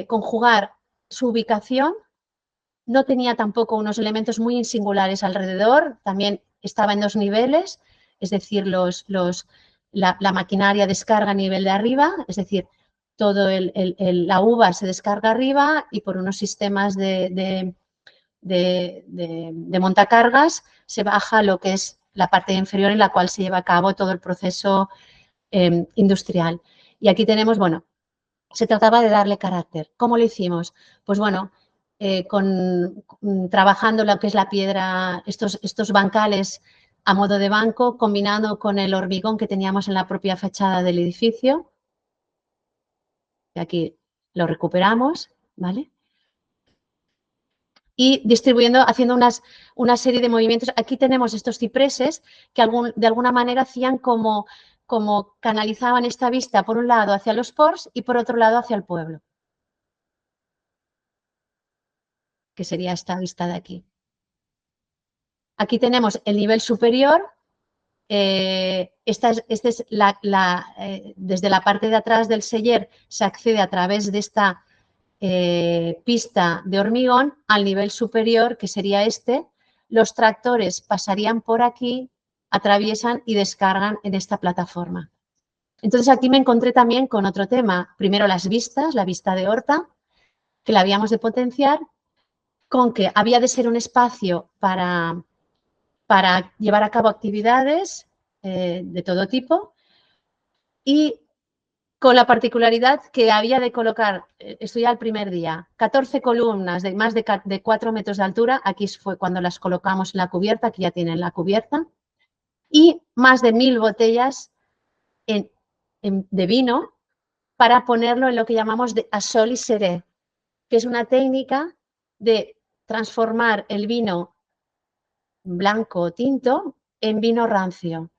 conjugar su ubicación. No tenía tampoco unos elementos muy singulares alrededor, también estaba en 2 niveles, es decir, la maquinaria descarga a nivel de arriba, es decir, todo la uva se descarga arriba y por unos sistemas de montacargas se baja lo que es la parte inferior en la cual se lleva a cabo todo el proceso industrial. Y aquí tenemos, bueno, se trataba de darle carácter. ¿Cómo lo hicimos? Pues bueno, trabajando lo que es la piedra, estos bancales a modo de banco, combinado con el hormigón que teníamos en la propia fachada del edificio. Y aquí lo recuperamos, ¿vale? Y distribuyendo, haciendo una serie de movimientos. Aquí tenemos estos cipreses que de alguna manera hacían como canalizaban esta vista por un lado hacia los ports y por otro lado hacia el pueblo, que sería esta vista de aquí. Aquí tenemos el nivel superior. Desde la parte de atrás del celler se accede a través de esta pista de hormigón al nivel superior, que sería este. Los tractores pasarían por aquí, atraviesan y descargan en esta plataforma. Entonces aquí me encontré también con otro tema. Primero las vistas, la vista de Horta, que la habíamos de potenciar, con que había de ser un espacio para llevar a cabo actividades de todo tipo y con la particularidad que había de colocar, esto ya el primer día, 14 columnas de más de 4 metros de altura, aquí fue cuando las colocamos en la cubierta, aquí ya tienen la cubierta, y más de 1000 botellas de vino para ponerlo en lo que llamamos de a sol y seré, que es una técnica de transformar el vino blanco o tinto en vino rancio,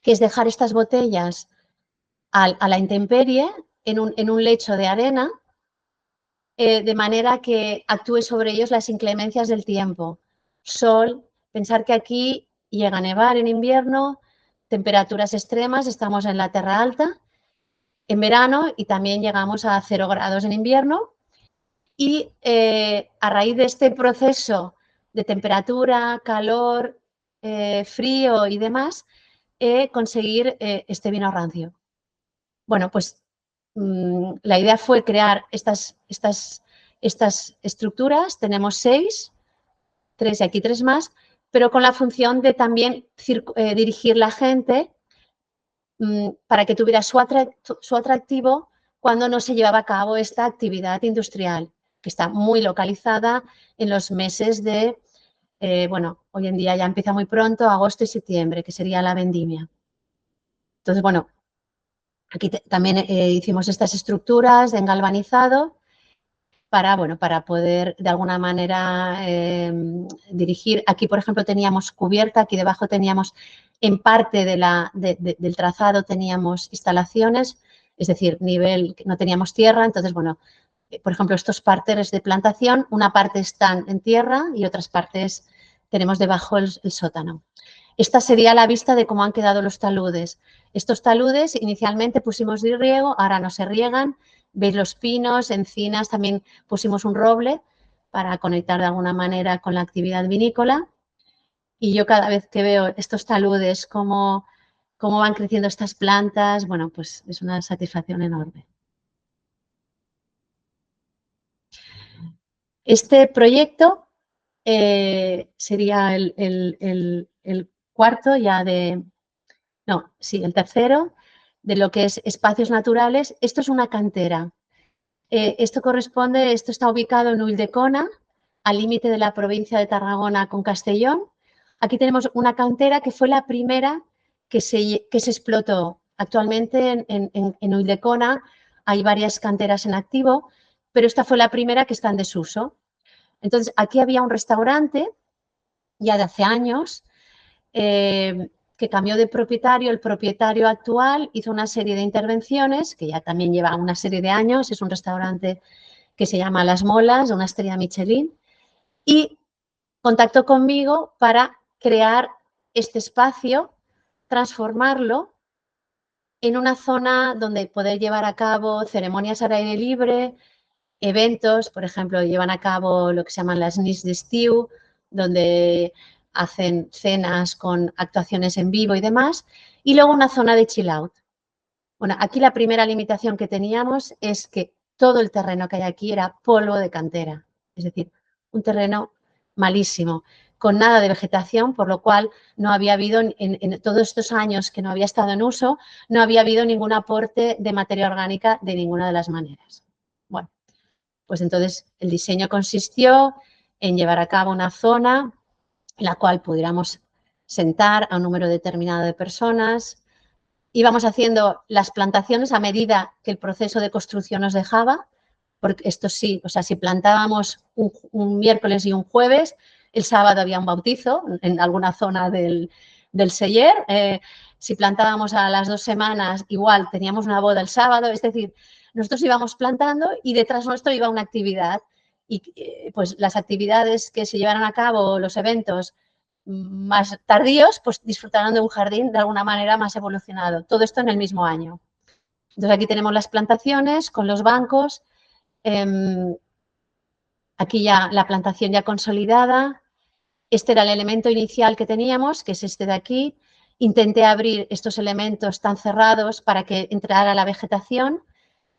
que es dejar estas botellas a la intemperie en un lecho de arena, de manera que actúe sobre ellos las inclemencias del tiempo. Sol, pensar que aquí llega a nevar en invierno, temperaturas extremas, estamos en la Terra Alta, en verano y también llegamos a 0 grados en invierno. Y a raíz de este proceso de temperatura, calor, frío y demás, conseguir este vino rancio. Bueno, pues la idea fue crear estas estructuras, tenemos 6, 3 y aquí 3 más, pero con la función de también dirigir la gente para que tuviera su atractivo cuando no se llevaba a cabo esta actividad industrial, que está muy localizada en los meses de, bueno, hoy en día ya empieza muy pronto, agosto y septiembre, que sería la vendimia. Entonces, bueno, aquí también hicimos estas estructuras de engalvanizado para, bueno, para poder de alguna manera dirigir. Aquí, por ejemplo, teníamos cubierta, aquí debajo teníamos en parte del trazado teníamos instalaciones, es decir, nivel, no teníamos tierra, entonces, bueno, por ejemplo, estos parterres de plantación, una parte están en tierra y otras partes tenemos debajo el sótano. Esta sería la vista de cómo han quedado los taludes. Estos taludes inicialmente pusimos de riego, ahora no se riegan. Veis los pinos, encinas, también pusimos un roble para conectar de alguna manera con la actividad vinícola. Y yo cada vez que veo estos taludes, cómo van creciendo estas plantas, bueno, pues es una satisfacción enorme. Este proyecto sería el cuarto ya de... No, sí, el tercero de lo que es espacios naturales. Esto es una cantera. Esto está ubicado en Ulldecona, al límite de la provincia de Tarragona con Castellón. Aquí tenemos una cantera que fue la primera que se explotó. Actualmente en Ulldecona hay varias canteras en activo, pero esta fue la primera que está en desuso. Entonces, aquí había un restaurante ya de hace años que cambió de propietario. El propietario actual hizo una serie de intervenciones, que ya también lleva una serie de años, es un restaurante que se llama Las Molas, de una estrella Michelin, y contactó conmigo para crear este espacio, transformarlo en una zona donde poder llevar a cabo ceremonias al aire libre, eventos, por ejemplo, llevan a cabo lo que se llaman las nits d'estiu, donde hacen cenas con actuaciones en vivo y demás, y luego una zona de chill out. Bueno, aquí la primera limitación que teníamos es que todo el terreno que hay aquí era polvo de cantera, es decir, un terreno malísimo, con nada de vegetación, por lo cual no había habido, en todos estos años que no había estado en uso, no había habido ningún aporte de materia orgánica de ninguna de las maneras. Bueno, pues entonces el diseño consistió en llevar a cabo una zona en la cual pudiéramos sentar a un número determinado de personas. Íbamos haciendo las plantaciones a medida que el proceso de construcción nos dejaba, porque esto sí, o sea, si plantábamos un miércoles y un jueves, el sábado había un bautizo en alguna zona del Seller. Si plantábamos a las 2 semanas, igual teníamos una boda el sábado. Es decir, nosotros íbamos plantando y detrás nuestro iba una actividad. Y pues las actividades que se llevaron a cabo, los eventos más tardíos, pues disfrutarán de un jardín de alguna manera más evolucionado. Todo esto en el mismo año. Entonces aquí tenemos las plantaciones con los bancos. Aquí ya la plantación ya consolidada. Este era el elemento inicial que teníamos, que es este de aquí. Intenté abrir estos elementos tan cerrados para que entrara la vegetación.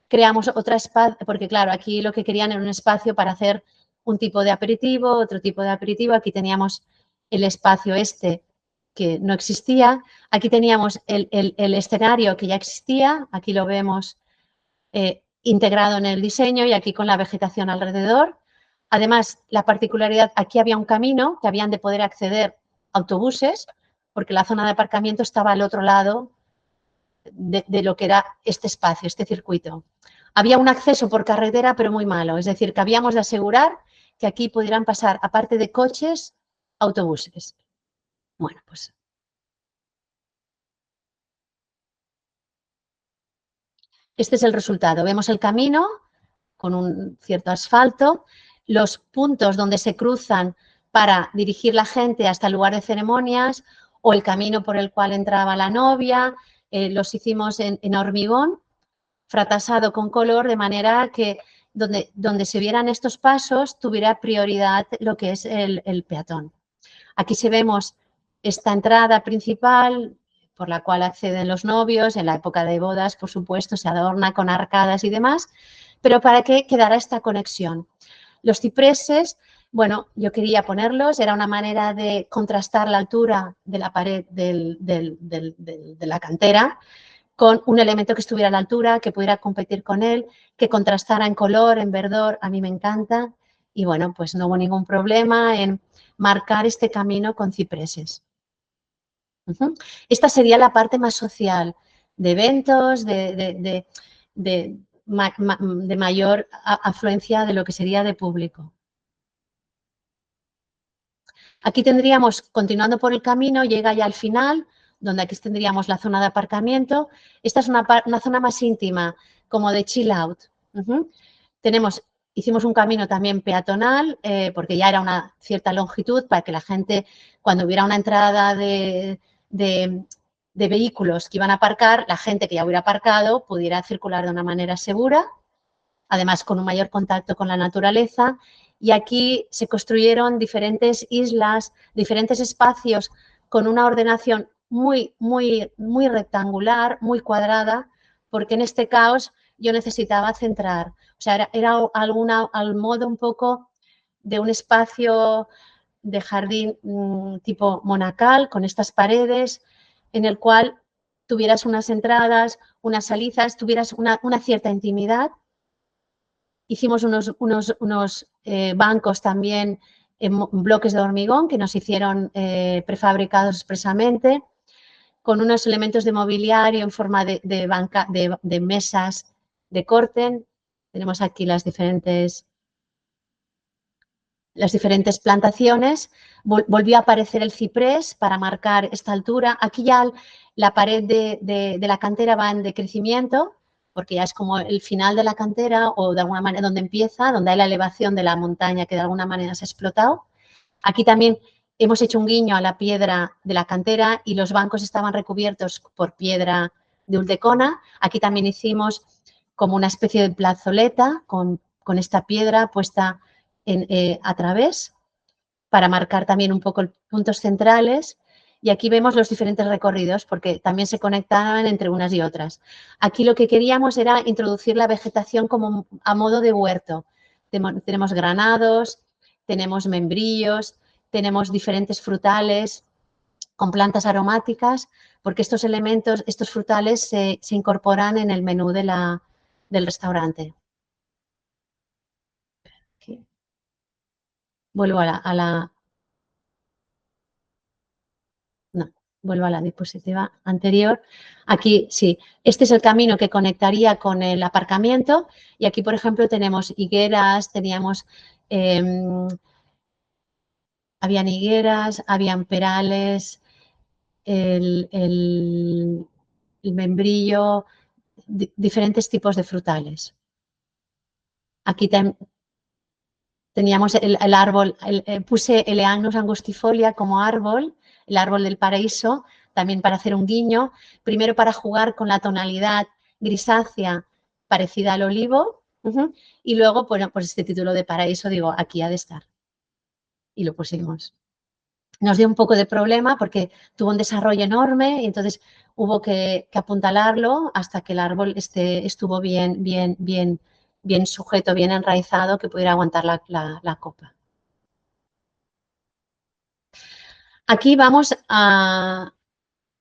Creamos otro espacio, porque claro, aquí lo que querían era un espacio para hacer un tipo de aperitivo, otro tipo de aperitivo. Aquí teníamos el espacio este que no existía. Aquí teníamos el escenario que ya existía. Aquí lo vemos integrado en el diseño y aquí con la vegetación alrededor. Además, la particularidad, aquí había un camino que habían de poder acceder autobuses, porque la zona de aparcamiento estaba al otro lado de lo que era este espacio, este circuito. Había un acceso por carretera, pero muy malo, es decir, que habíamos de asegurar que aquí pudieran pasar, aparte de coches, autobuses. Bueno, pues este es el resultado. Vemos el camino con un cierto asfalto, los puntos donde se cruzan para dirigir la gente hasta el lugar de ceremonias o el camino por el cual entraba la novia, los hicimos en hormigón, fratasado con color, de manera que donde se vieran estos pasos tuviera prioridad lo que es el peatón. Aquí se vemos esta entrada principal por la cual acceden los novios, en la época de bodas, por supuesto, se adorna con arcadas y demás, pero para que quedara esta conexión. Los cipreses, bueno, yo quería ponerlos, era una manera de contrastar la altura de la pared de la cantera. con un elemento que estuviera a la altura, que pudiera competir con él, que contrastara en color, en verdor, a mí me encanta. Y bueno, pues no hubo ningún problema en marcar este camino con cipreses. Esta sería la parte más social, de eventos, de mayor afluencia de lo que sería de público. Aquí tendríamos, continuando por el camino, llega ya al final, donde aquí tendríamos la zona de aparcamiento. Esta es una zona más íntima, como de chill out. Hicimos un camino también peatonal, porque ya era una cierta longitud para que la gente, cuando hubiera una entrada de vehículos que iban a aparcar, la gente que ya hubiera aparcado pudiera circular de una manera segura, además con un mayor contacto con la naturaleza. Y aquí se construyeron diferentes islas, diferentes espacios con una ordenación muy rectangular, muy cuadrada, porque en este caos yo necesitaba centrar. O sea, era al modo un poco de un espacio de jardín tipo monacal, con estas paredes, en el cual tuvieras unas entradas, unas salidas, tuvieras una cierta intimidad. Hicimos unos bancos también en bloques de hormigón que nos hicieron prefabricados expresamente, con unos elementos de mobiliario en forma de mesas de corten. Tenemos aquí las diferentes plantaciones. Volvió a aparecer el ciprés para marcar esta altura. Aquí ya la pared de la cantera va en decrecimiento, porque ya es como el final de la cantera, o de alguna manera donde empieza, donde hay la elevación de la montaña que de alguna manera se ha explotado. Aquí también hemos hecho un guiño a la piedra de la cantera y los bancos estaban recubiertos por piedra de Ulldecona. Aquí también hicimos como una especie de plazoleta con esta piedra puesta a través, para marcar también un poco puntos centrales. Y aquí vemos los diferentes recorridos, porque también se conectaban entre unas y otras. Aquí lo que queríamos era introducir la vegetación como a modo de huerto. Tenemos granados, tenemos membrillos, tenemos diferentes frutales con plantas aromáticas, porque estos elementos, estos frutales se incorporan en el menú del restaurante. Aquí. Vuelvo vuelvo a la diapositiva anterior. Aquí sí, este es el camino que conectaría con el aparcamiento, y aquí, por ejemplo, tenemos higueras, habían higueras, habían perales, el membrillo, diferentes tipos de frutales. Aquí teníamos el árbol, puse Eleagnus angustifolia como árbol, el árbol del paraíso, también para hacer un guiño, primero para jugar con la tonalidad grisácea parecida al olivo, y luego, bueno, pues este título de paraíso, digo, aquí ha de estar. Y lo pusimos. Nos dio un poco de problema porque tuvo un desarrollo enorme y entonces hubo que apuntalarlo hasta que el árbol estuvo bien sujeto, bien enraizado, que pudiera aguantar la copa. Aquí vamos a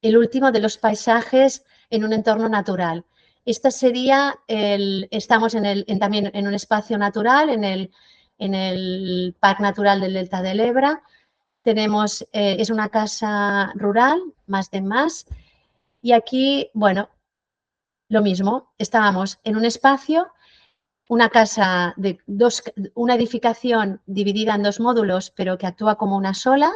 el último de los paisajes en un entorno natural. Este sería estamos también en un espacio natural, en el Parque Natural del Delta del Ebra. Tenemos, es una casa rural, más de más, y aquí, bueno, lo mismo, estábamos en un espacio, una casa una edificación dividida en dos módulos, pero que actúa como una sola.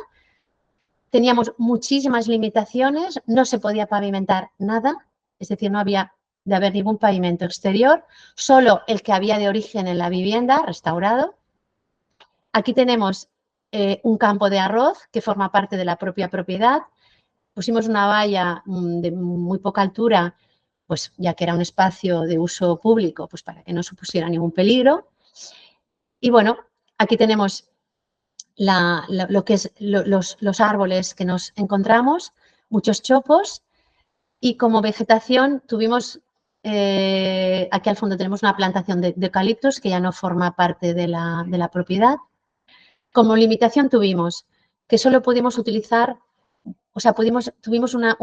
Teníamos muchísimas limitaciones, no se podía pavimentar nada, es decir, no había de haber ningún pavimento exterior, solo el que había de origen en la vivienda, restaurado. Aquí tenemos un campo de arroz que forma parte de la propia propiedad. Pusimos una valla de muy poca altura, pues ya que era un espacio de uso público, pues para que no supusiera ningún peligro. Y bueno, aquí tenemos lo que es los árboles que nos encontramos, muchos chopos, y como vegetación tuvimos, aquí al fondo tenemos una plantación de eucaliptos que ya no forma parte de la propiedad. Como limitación tuvimos que solo pudimos utilizar o sea, tuvimos una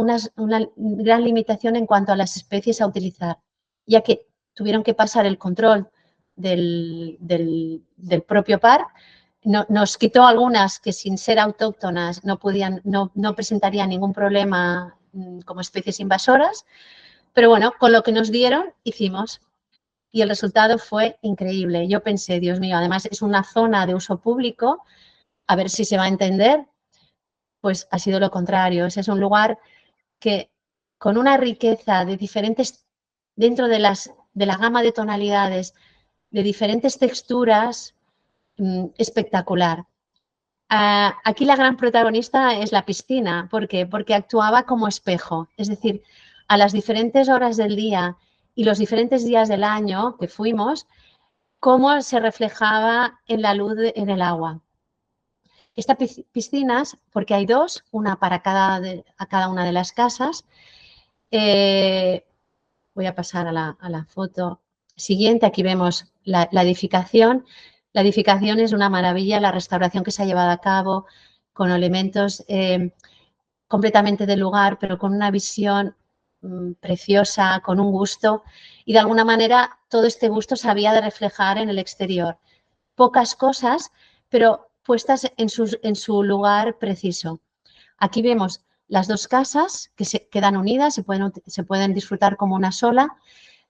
gran limitación en cuanto a las especies a utilizar, ya que tuvieron que pasar el control del propio par. Nos quitó algunas que sin ser autóctonas no presentarían ningún problema como especies invasoras, pero bueno, con lo que nos dieron hicimos y el resultado fue increíble. Yo pensé, Dios mío, además es una zona de uso público, a ver si se va a entender. Pues ha sido lo contrario. Ese es un lugar que con una riqueza de diferentes, dentro de la gama de tonalidades, de diferentes texturas, espectacular. Aquí la gran protagonista es la piscina. ¿Por qué? Porque actuaba como espejo. Es decir, a las diferentes horas del día y los diferentes días del año que fuimos, cómo se reflejaba en la luz en el agua. Estas piscinas, porque hay dos, una para cada una de las casas. Voy a pasar a la foto siguiente. Aquí vemos la edificación. La edificación es una maravilla, la restauración que se ha llevado a cabo con elementos completamente del lugar, pero con una visión preciosa, con un gusto. Y de alguna manera todo este gusto se había de reflejar en el exterior. Pocas cosas, pero puestas en su lugar preciso. Aquí vemos las dos casas que se quedan unidas, se pueden disfrutar como una sola,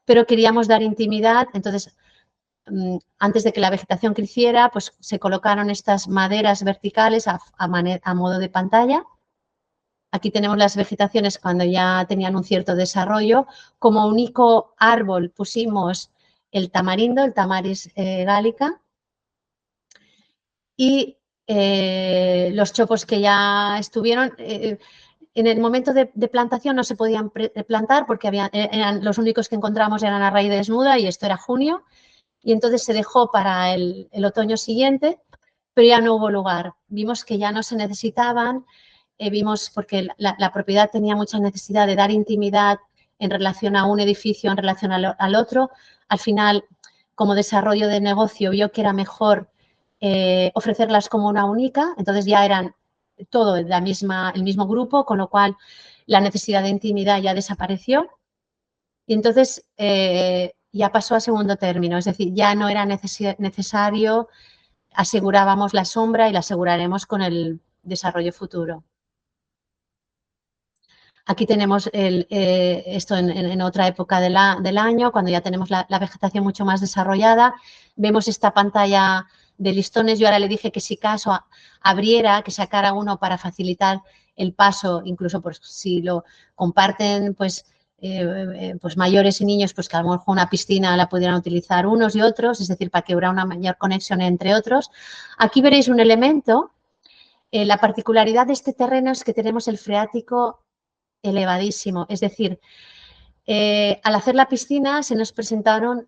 pero queríamos dar intimidad. Entonces, antes de que la vegetación creciera, pues se colocaron estas maderas verticales a modo de pantalla. Aquí tenemos las vegetaciones cuando ya tenían un cierto desarrollo. Como único árbol pusimos el tamarindo, el Tamaris gallica, y los chopos que ya estuvieron. En el momento de plantación no se podían plantar porque eran los únicos que encontramos eran a raíz desnuda y esto era junio, y entonces se dejó para el otoño siguiente, pero ya no hubo lugar. Vimos que ya no se necesitaban, vimos porque la propiedad tenía mucha necesidad de dar intimidad en relación a un edificio, en relación al otro. Al final, como desarrollo de negocio, vio que era mejor ofrecerlas como una única, entonces ya eran todo el mismo grupo, con lo cual la necesidad de intimidad ya desapareció y entonces ya pasó a segundo término, es decir, ya no era necesario, asegurábamos la sombra y la aseguraremos con el desarrollo futuro. Aquí tenemos esto en otra época del año, cuando ya tenemos la vegetación mucho más desarrollada. Vemos esta pantalla de listones. Yo ahora le dije que si caso abriera, que sacara uno para facilitar el paso, incluso pues, si lo comparten pues mayores y niños, pues que a lo mejor una piscina la pudieran utilizar unos y otros, es decir, para que hubiera una mayor conexión entre otros. Aquí veréis un elemento. La particularidad de este terreno es que tenemos el freático elevadísimo, es decir, al hacer la piscina se nos presentaron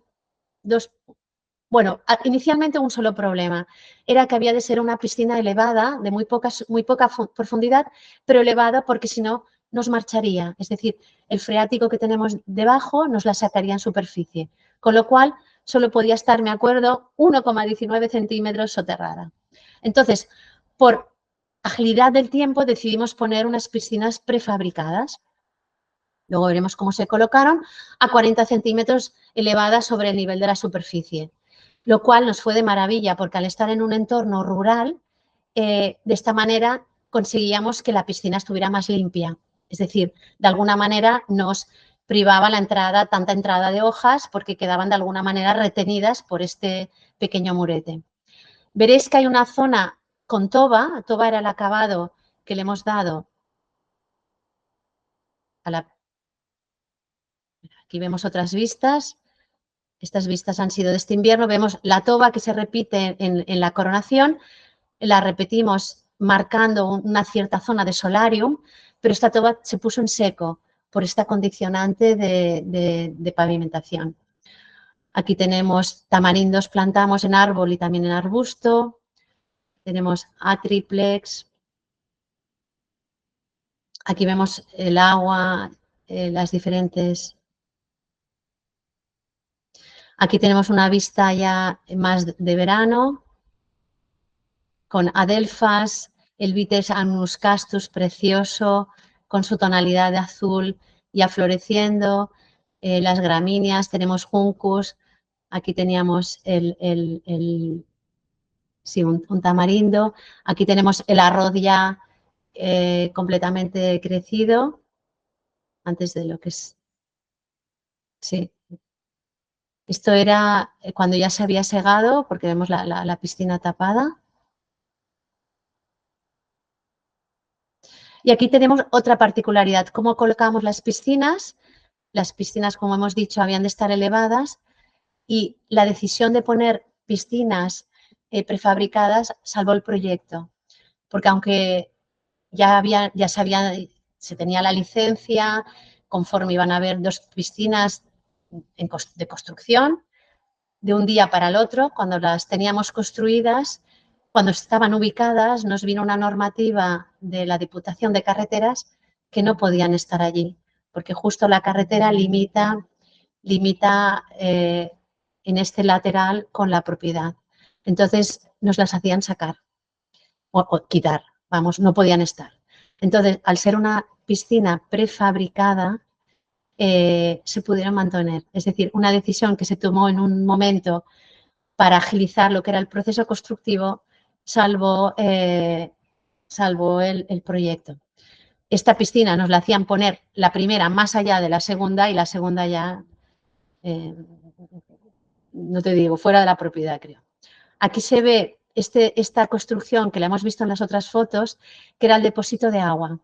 inicialmente un solo problema, era que había de ser una piscina elevada, de muy poca profundidad, pero elevada porque si no nos marcharía, es decir, el freático que tenemos debajo nos la sacaría en superficie, con lo cual solo podía estar, me acuerdo, 1,19 centímetros soterrada. Entonces, por agilidad del tiempo decidimos poner unas piscinas prefabricadas. Luego veremos cómo se colocaron a 40 centímetros elevadas sobre el nivel de la superficie, lo cual nos fue de maravilla porque al estar en un entorno rural, de esta manera conseguíamos que la piscina estuviera más limpia. Es decir, de alguna manera nos privaba tanta entrada de hojas porque quedaban de alguna manera retenidas por este pequeño murete. Veréis que hay una zona con toba. Toba era el acabado que le hemos dado a la... Aquí vemos otras vistas. Estas vistas han sido de este invierno. Vemos la toba que se repite en la coronación. La repetimos marcando una cierta zona de solarium, pero esta toba se puso en seco por esta condicionante de pavimentación. Aquí tenemos tamarindos, plantamos en árbol y también en arbusto. Tenemos atriplex. Aquí vemos el agua, las diferentes... Aquí tenemos una vista ya más de verano, con adelfas, el Vitis annus castus precioso con su tonalidad de azul ya floreciendo, las gramíneas, tenemos juncus, aquí teníamos sí, un tamarindo, aquí tenemos el arroz ya completamente crecido, antes de lo que es, sí. Esto era cuando ya se había segado, porque vemos la piscina tapada. Y aquí tenemos otra particularidad, cómo colocamos las piscinas. Las piscinas, como hemos dicho, habían de estar elevadas y la decisión de poner piscinas prefabricadas salvó el proyecto, porque aunque se tenía la licencia, conforme iban a haber 2 piscinas de construcción, de un día para el otro, cuando las teníamos construidas, cuando estaban ubicadas, nos vino una normativa de la Diputación de Carreteras que no podían estar allí, porque justo la carretera limita en este lateral con la propiedad. Entonces nos las hacían sacar o quitar, vamos, no podían estar. Entonces, al ser una piscina prefabricada, se pudieron mantener. Es decir, una decisión que se tomó en un momento para agilizar lo que era el proceso constructivo, salvó el proyecto. Esta piscina nos la hacían poner la primera más allá de la segunda y la segunda ya, no te digo, fuera de la propiedad, creo. Aquí se ve esta construcción que la hemos visto en las otras fotos, que era el depósito de agua.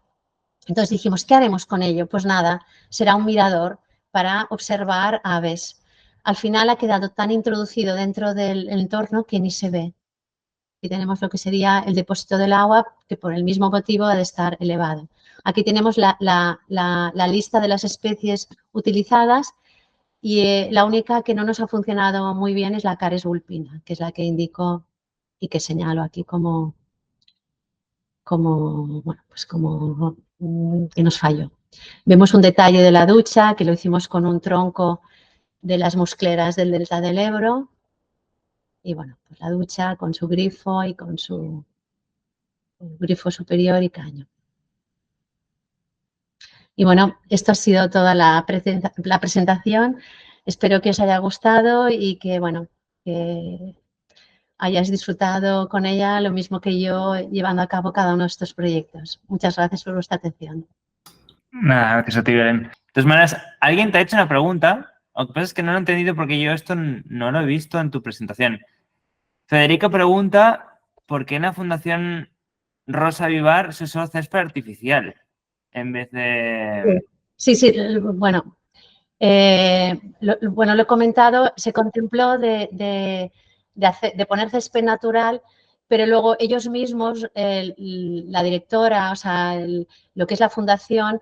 Entonces dijimos, ¿qué haremos con ello? Pues nada, será un mirador para observar aves. Al final ha quedado tan introducido dentro del entorno que ni se ve. Y tenemos lo que sería el depósito del agua, que por el mismo motivo ha de estar elevado. Aquí tenemos la lista de las especies utilizadas y la única que no nos ha funcionado muy bien es la Cares vulpina, que es la que indico y que señalo aquí como bueno, pues como que nos falló. Vemos un detalle de la ducha, que lo hicimos con un tronco de las muscleras del delta del Ebro. Y bueno, pues la ducha con su grifo y con su grifo superior y caño. Y bueno, esto ha sido toda la presentación. Espero que os haya gustado y que, bueno, que hayáis disfrutado con ella lo mismo que yo llevando a cabo cada uno de estos proyectos. Muchas gracias por vuestra atención. Nada, gracias a ti, Belén. De todas maneras, alguien te ha hecho una pregunta, lo que pasa es que no lo he entendido porque yo esto no lo he visto en tu presentación. Federica pregunta por qué en la Fundación Rosa Vivar se usa césped artificial en vez de... Sí, bueno, lo he comentado, se contempló de poner césped natural, pero luego ellos mismos, la directora, o sea, lo que es la fundación,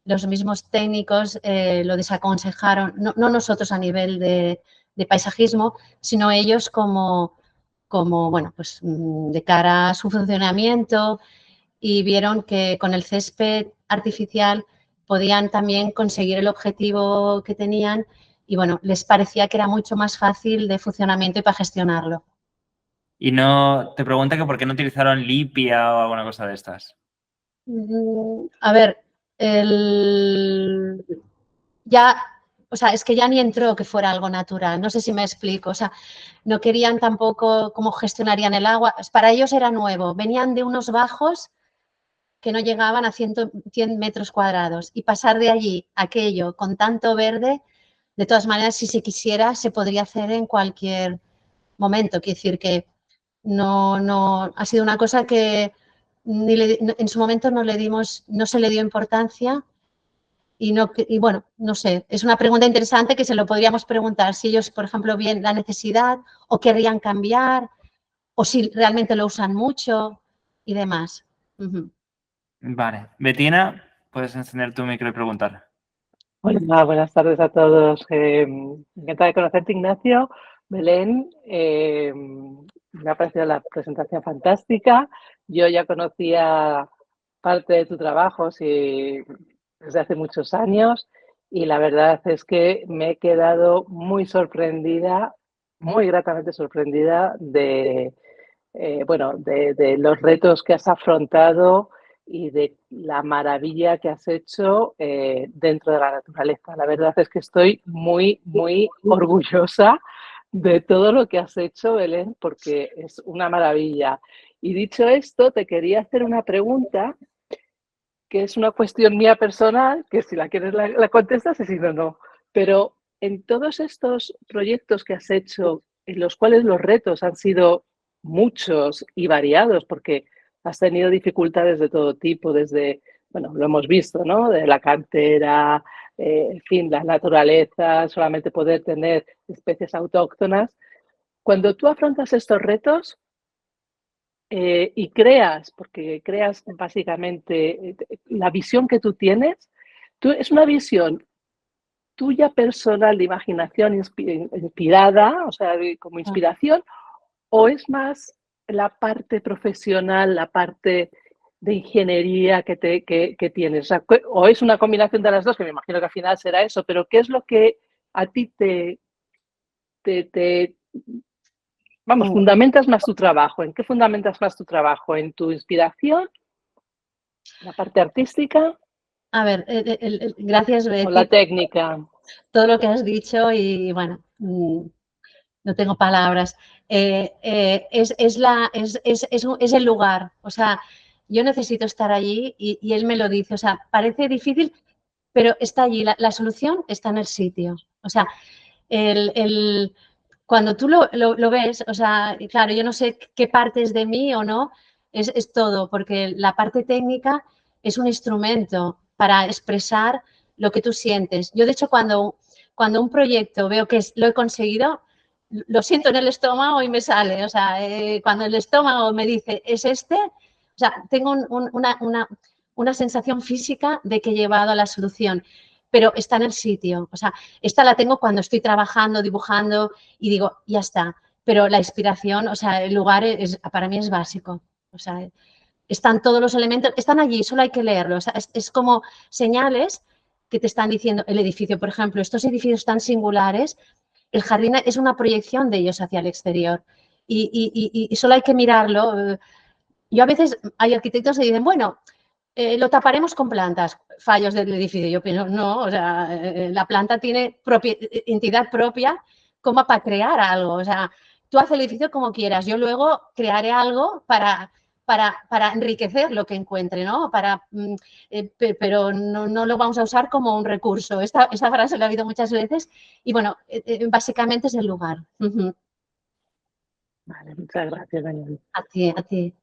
los mismos técnicos lo desaconsejaron, no nosotros a nivel de paisajismo, sino ellos como, bueno, pues de cara a su funcionamiento, y vieron que con el césped artificial podían también conseguir el objetivo que tenían y bueno, les parecía que era mucho más fácil de funcionamiento y para gestionarlo. Y no te pregunta que por qué no utilizaron lipia o alguna cosa de estas. A ver, ya, o sea, es que ya ni entró que fuera algo natural, no sé si me explico, o sea, no querían tampoco cómo gestionarían el agua, para ellos era nuevo, venían de unos bajos que no llegaban a 100 metros cuadrados y pasar de allí a aquello con tanto verde, de todas maneras, si se quisiera, se podría hacer en cualquier momento. Quiero decir que no ha sido una cosa que en su momento no se le dio importancia y bueno, no sé, es una pregunta interesante que se lo podríamos preguntar si ellos, por ejemplo, ven la necesidad o querrían cambiar o si realmente lo usan mucho y demás. Vale. Betina, puedes encender tu micro y preguntar. Hola, buenas tardes a todos. Encantada de conocerte, Ignacio. Belén, me ha parecido la presentación fantástica. Yo ya conocía parte de tu trabajo desde hace muchos años y la verdad es que me he quedado muy sorprendida, muy gratamente sorprendida de bueno, de los retos que has afrontado y de la maravilla que has hecho dentro de la naturaleza. La verdad es que estoy muy, muy orgullosa de todo lo que has hecho, Belén, porque es una maravilla. Y dicho esto, te quería hacer una pregunta que es una cuestión mía personal, que si la quieres la contestas y si no, no. Pero en todos estos proyectos que has hecho, en los cuales los retos han sido muchos y variados, porque has tenido dificultades de todo tipo, desde, bueno, lo hemos visto, ¿no? De la cantera, en fin, la naturaleza, solamente poder tener especies autóctonas. Cuando tú afrontas estos retos, y creas, porque creas básicamente la visión que tú tienes, es una visión tuya personal de imaginación inspirada, o sea, como inspiración, o es más la parte profesional, la parte de ingeniería que tienes, o es una combinación de las dos, que me imagino que al final será eso, pero ¿qué es lo que a ti vamos, fundamentas más tu trabajo? ¿En qué fundamentas más tu trabajo? ¿En tu inspiración? ¿La parte artística? A ver, gracias, Betty, ¿O la técnica? todo lo que has dicho y bueno, no tengo palabras. Es el lugar, o sea, yo necesito estar allí y él me lo dice, o sea, parece difícil, pero está allí, la solución está en el sitio. O sea, cuando tú lo ves, o sea, claro, yo no sé qué parte es de mí o no, es todo, porque la parte técnica es un instrumento para expresar lo que tú sientes. Yo, de hecho, cuando un proyecto veo que lo he conseguido, lo siento en el estómago y me sale. O sea, cuando el estómago me dice, es este, o sea, tengo una sensación física de que he llevado a la solución, pero está en el sitio. O sea, esta la tengo cuando estoy trabajando, dibujando y digo, ya está. Pero la inspiración, o sea, el lugar para mí es básico. O sea, están todos los elementos, están allí, solo hay que leerlos. O sea, es como señales que te están diciendo el edificio. Por ejemplo, estos edificios tan singulares, el jardín es una proyección de ellos hacia el exterior y solo hay que mirarlo. Yo a veces, hay arquitectos que dicen, bueno, lo taparemos con plantas, fallos del edificio. Yo pienso, no, o sea, la planta tiene entidad propia como para crear algo. O sea, tú haces el edificio como quieras, yo luego crearé algo para enriquecer lo que encuentre, ¿no? Pero no lo vamos a usar como un recurso. Esta frase la he oído muchas veces y, bueno, básicamente es el lugar. Vale, muchas gracias, Daniel. A ti, a ti.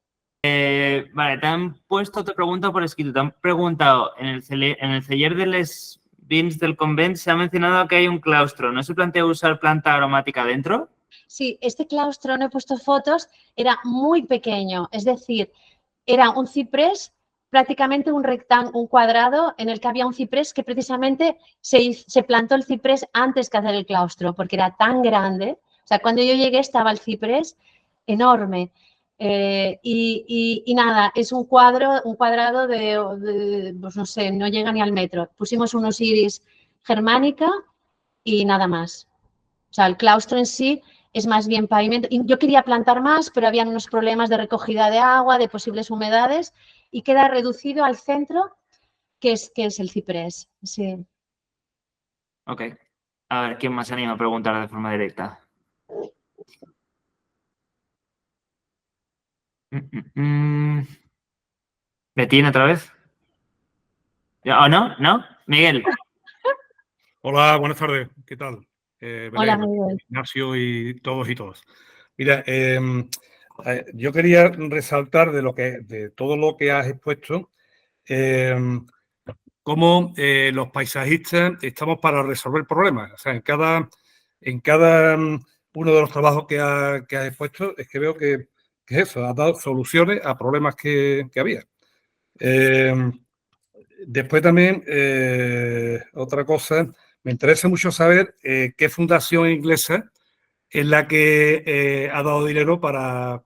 Vale, te han puesto otra pregunta por escrito. Te han preguntado, en el celler de les vins del convent se ha mencionado que hay un claustro. ¿No se plantea usar planta aromática dentro? Sí, este claustro, no he puesto fotos, era muy pequeño. Es decir, era un ciprés, prácticamente un cuadrado en el que había un ciprés que precisamente se plantó el ciprés antes que hacer el claustro, porque era tan grande. O sea, cuando yo llegué estaba el ciprés enorme. Y nada, es un cuadrado de, pues no sé, no llega ni al metro. Pusimos unos iris germánica y nada más. O sea, el claustro en sí es más bien pavimento. Y yo quería plantar más, pero habían unos problemas de recogida de agua, de posibles humedades, y queda reducido al centro, que es el ciprés. Sí. Ok. A ver, ¿quién más se anima a preguntar de forma directa? ¿Betín otra vez? ¿O no? ¿No? Miguel. Hola, buenas tardes. ¿Qué tal? Belén, Hola, Miguel. Ignacio y todos. Mira, yo quería resaltar de todo lo que has expuesto, cómo los paisajistas estamos para resolver problemas. O sea, en cada uno de los trabajos que has expuesto, es que veo que es eso, has dado soluciones a problemas que había. Después también, otra cosa, me interesa mucho saber qué fundación inglesa es la que ha dado dinero para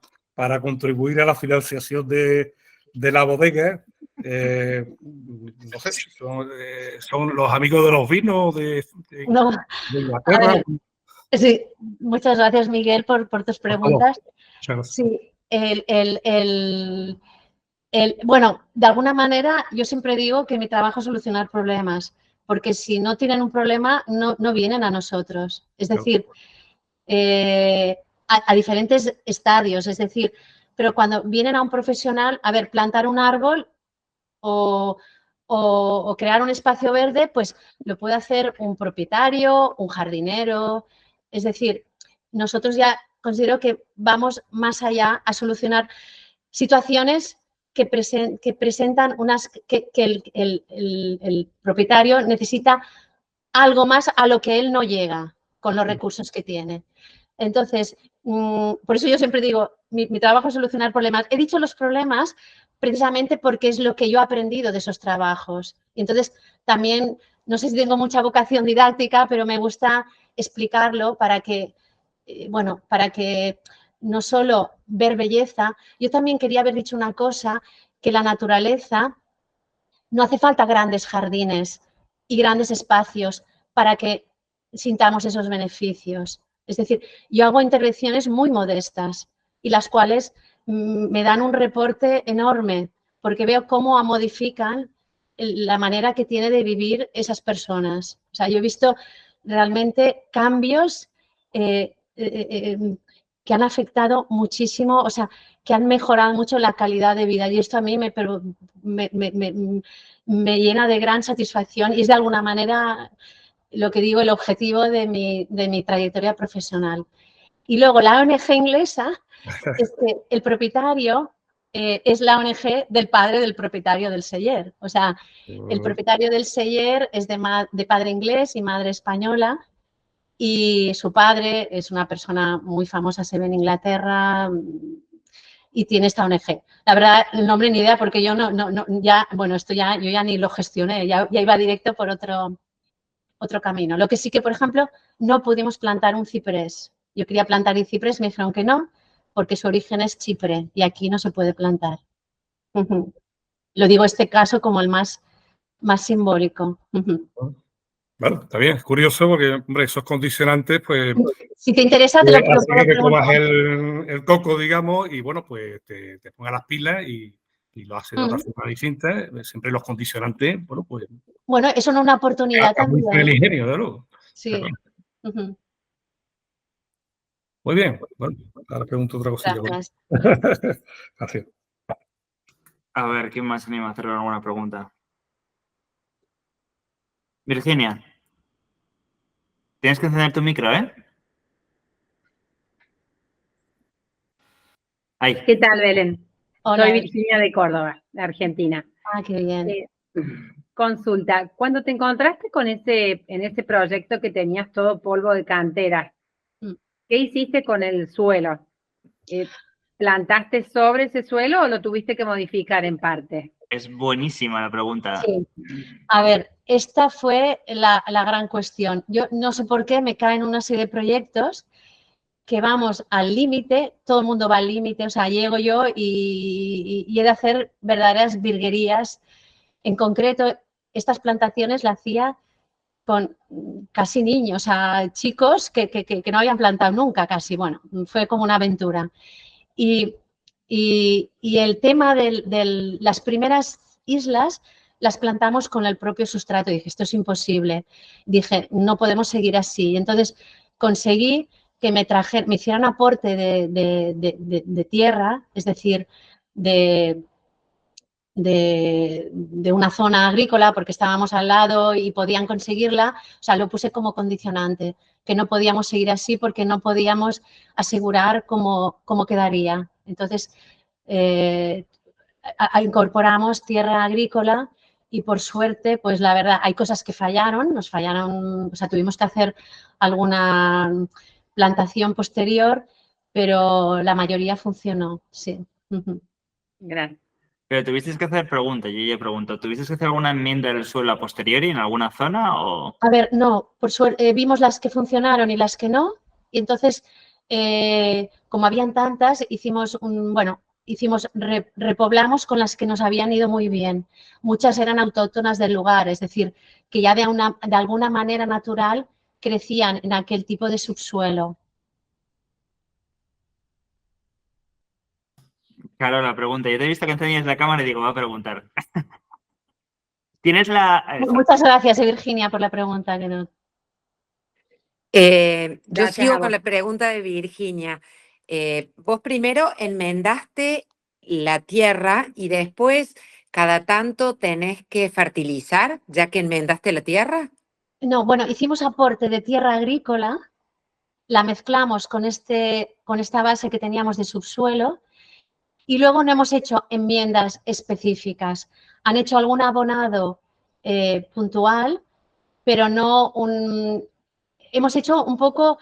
contribuir a la financiación de la bodega. No sé, son los amigos de los vinos de No, Inglaterra. sí, muchas gracias, Miguel, por tus preguntas. Muchas gracias. Sí, bueno, de alguna manera yo siempre digo que mi trabajo es solucionar problemas, porque si no tienen un problema no vienen a nosotros. Es decir, a diferentes estadios, es decir, pero cuando vienen a un profesional, a ver, plantar un árbol o crear un espacio verde, pues lo puede hacer un propietario, un jardinero. Es decir, nosotros ya considero que vamos más allá a solucionar situaciones que presentan unas que el propietario necesita algo más a lo que él no llega con los recursos que tiene. Entonces, por eso yo siempre digo, mi trabajo es solucionar problemas. He dicho los problemas precisamente porque es lo que yo he aprendido de esos trabajos. Y entonces, también, no sé si tengo mucha vocación didáctica, pero me gusta explicarlo para que, bueno, para que no solo ver belleza. Yo también quería haber dicho una cosa, que la naturaleza, no hace falta grandes jardines y grandes espacios para que sintamos esos beneficios. Es decir, yo hago intervenciones muy modestas y las cuales me dan un reporte enorme porque veo cómo modifican la manera que tiene de vivir esas personas. O sea, yo he visto realmente cambios que han afectado muchísimo, o sea, que han mejorado mucho la calidad de vida y esto a mí me llena de gran satisfacción y es de alguna manera lo que digo, el objetivo de mi trayectoria profesional. Y luego la ONG inglesa es que el propietario es la ONG del padre del propietario del Seller. O sea, el propietario del Seller es de padre inglés y madre española y su padre es una persona muy famosa, se ve en Inglaterra y tiene esta ONG. La verdad, el nombre ni idea porque yo ya, bueno, esto ya, yo ya ni lo gestioné, ya iba directo por otro camino. Lo que sí que, por ejemplo, no pudimos plantar un ciprés. Yo quería plantar el ciprés, me dijeron que no, porque su origen es Chipre y aquí no se puede plantar. Lo digo este caso como el más simbólico. Bueno, está bien, es curioso porque, hombre, esos condicionantes, pues... Si te interesa, te lo puedo Así que te preguntar. comas el coco, digamos, y bueno, pues te pongas las pilas y lo haces de otra forma distinta. Siempre los condicionantes, bueno, pues... Bueno, eso es una oportunidad también. El ingenio, de luego. Sí. Muy bien. Bueno, ahora pregunto otra cosilla. Gracias. Gracias. A ver, ¿quién más anima a hacer alguna pregunta? Virginia. Tienes que encender tu micro, ¿eh? Ahí. ¿Qué tal, Belén? Hola. Soy Virginia de Córdoba, de Argentina. Ah, qué bien. Consulta, cuando te encontraste en ese proyecto que tenías todo polvo de cantera, ¿qué hiciste con el suelo? ¿Plantaste sobre ese suelo o lo tuviste que modificar en parte? Es buenísima la pregunta. Sí. A ver, esta fue la gran cuestión. Yo no sé por qué me caen una serie de proyectos que vamos al límite, todo el mundo va al límite, o sea, llego yo y he de hacer verdaderas virguerías. En concreto, estas plantaciones las hacía con casi niños, o sea, chicos que no habían plantado nunca casi. Bueno, fue como una aventura. Y el tema de las primeras islas las plantamos con el propio sustrato. Dije, esto es imposible. Dije, no podemos seguir así. Entonces, conseguí que me hicieran aporte de tierra, es decir, de una zona agrícola porque estábamos al lado y podían conseguirla. O sea, lo puse como condicionante, que no podíamos seguir así porque no podíamos asegurar cómo quedaría. Entonces, incorporamos tierra agrícola y por suerte, pues la verdad, hay cosas que nos fallaron, o sea, tuvimos que hacer alguna plantación posterior, pero la mayoría funcionó, sí. Gracias. Pero tuvisteis que hacer preguntas, yo ya pregunto, ¿tuvisteis que hacer alguna enmienda del suelo a posteriori en alguna zona o...? A ver, no, por suerte, vimos las que funcionaron y las que no, y entonces, como habían tantas, repoblamos con las que nos habían ido muy bien. Muchas eran autóctonas del lugar, es decir, que ya de alguna manera natural crecían en aquel tipo de subsuelo. Claro, la pregunta. Yo te he visto que encendías la cámara y digo, va a preguntar. ¿Tienes la...? Muchas gracias, Virginia, por la pregunta. Que no... Yo Gracias a sigo vos. con la pregunta de Virginia. Vos primero enmendaste la tierra y después cada tanto tenés que fertilizar, ya que enmendaste la tierra. No, bueno, hicimos aporte de tierra agrícola, la mezclamos con esta base que teníamos de subsuelo y luego no hemos hecho enmiendas específicas. Han hecho algún abonado puntual, pero no un... Hemos hecho un poco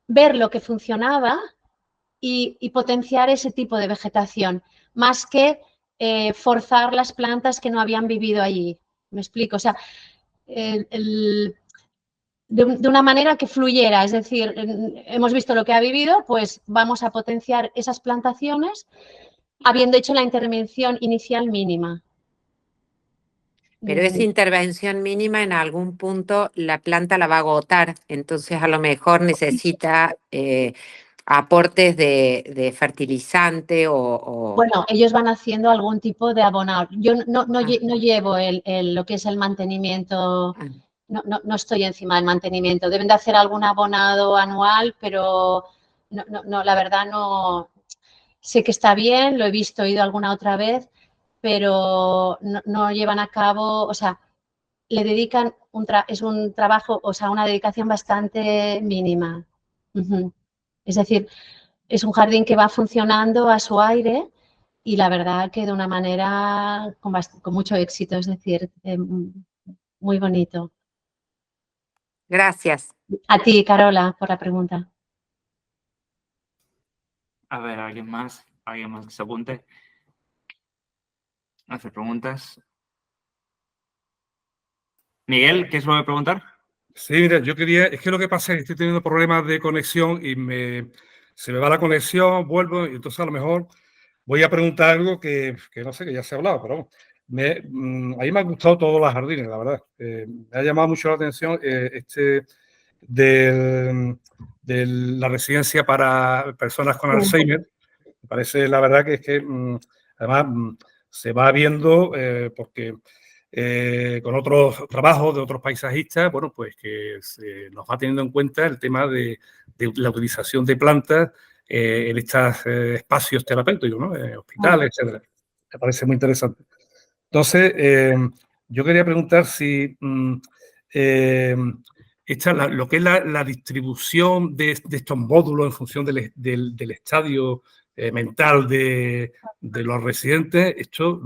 ver lo que funcionaba y potenciar ese tipo de vegetación, más que forzar las plantas que no habían vivido allí. ¿Me explico? O sea, de una manera que fluyera, es decir, hemos visto lo que ha vivido, pues vamos a potenciar esas plantaciones habiendo hecho la intervención inicial mínima. Pero esa intervención mínima en algún punto la planta la va a agotar, entonces a lo mejor necesita aportes de fertilizante o... Bueno, ellos van haciendo algún tipo de abonado. Yo no llevo lo que es el mantenimiento, no estoy encima del mantenimiento. Deben de hacer algún abonado anual, pero no, la verdad no. Sé que está bien, lo he visto, he ido alguna otra vez, pero no llevan a cabo, o sea, le dedican, es un trabajo, o sea, una dedicación bastante mínima. Es decir, es un jardín que va funcionando a su aire y la verdad que de una manera con mucho éxito, es decir, muy bonito. Gracias. A ti, Carola, por la pregunta. A ver, ¿alguien más? ¿Alguien más que se apunte? Hacer preguntas. Miguel, ¿quieres volver a preguntar? Sí, mira, yo quería, es que lo que pasa es que estoy teniendo problemas de conexión y se me va la conexión, vuelvo, y entonces a lo mejor voy a preguntar algo que no sé, que ya se ha hablado, pero vamos, a mí me han gustado todos los jardines, la verdad. Me ha llamado mucho la atención de la residencia para personas con Alzheimer. Me parece, la verdad, que es que además se va viendo porque con otros trabajos de otros paisajistas, bueno, pues que se nos va teniendo en cuenta el tema de la utilización de plantas en estos espacios terapéuticos, ¿no? Hospitales, etcétera. Me parece muy interesante. Entonces, yo quería preguntar si lo que es la distribución de estos módulos en función del estadio mental de los residentes, esto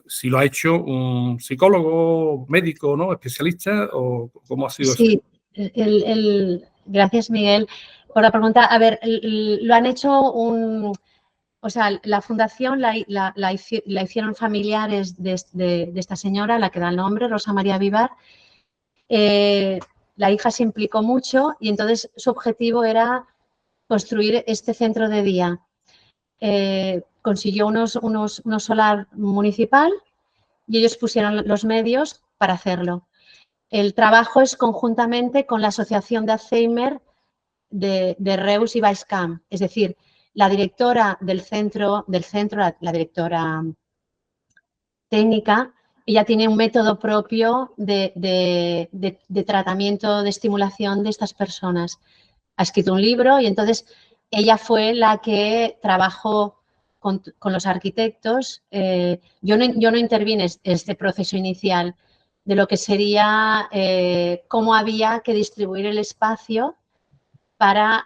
si lo ha hecho un psicólogo, médico, ¿no? Especialista, o cómo ha sido eso. Sí, gracias, Miguel, por la pregunta. A ver, lo han hecho o sea, la fundación la hicieron familiares de esta señora, la que da el nombre, Rosa María Vivar. La hija se implicó mucho y entonces su objetivo era construir este centro de día. Consiguió unos solar municipal y ellos pusieron los medios para hacerlo. El trabajo es conjuntamente con la Asociación de Alzheimer de Reus y Baix-Camp, es decir, la directora del centro, la directora técnica, ella tiene un método propio de tratamiento, de estimulación de estas personas. Ha escrito un libro y entonces ella fue la que trabajó con los arquitectos. Yo no intervine en este proceso inicial de lo que sería cómo había que distribuir el espacio para,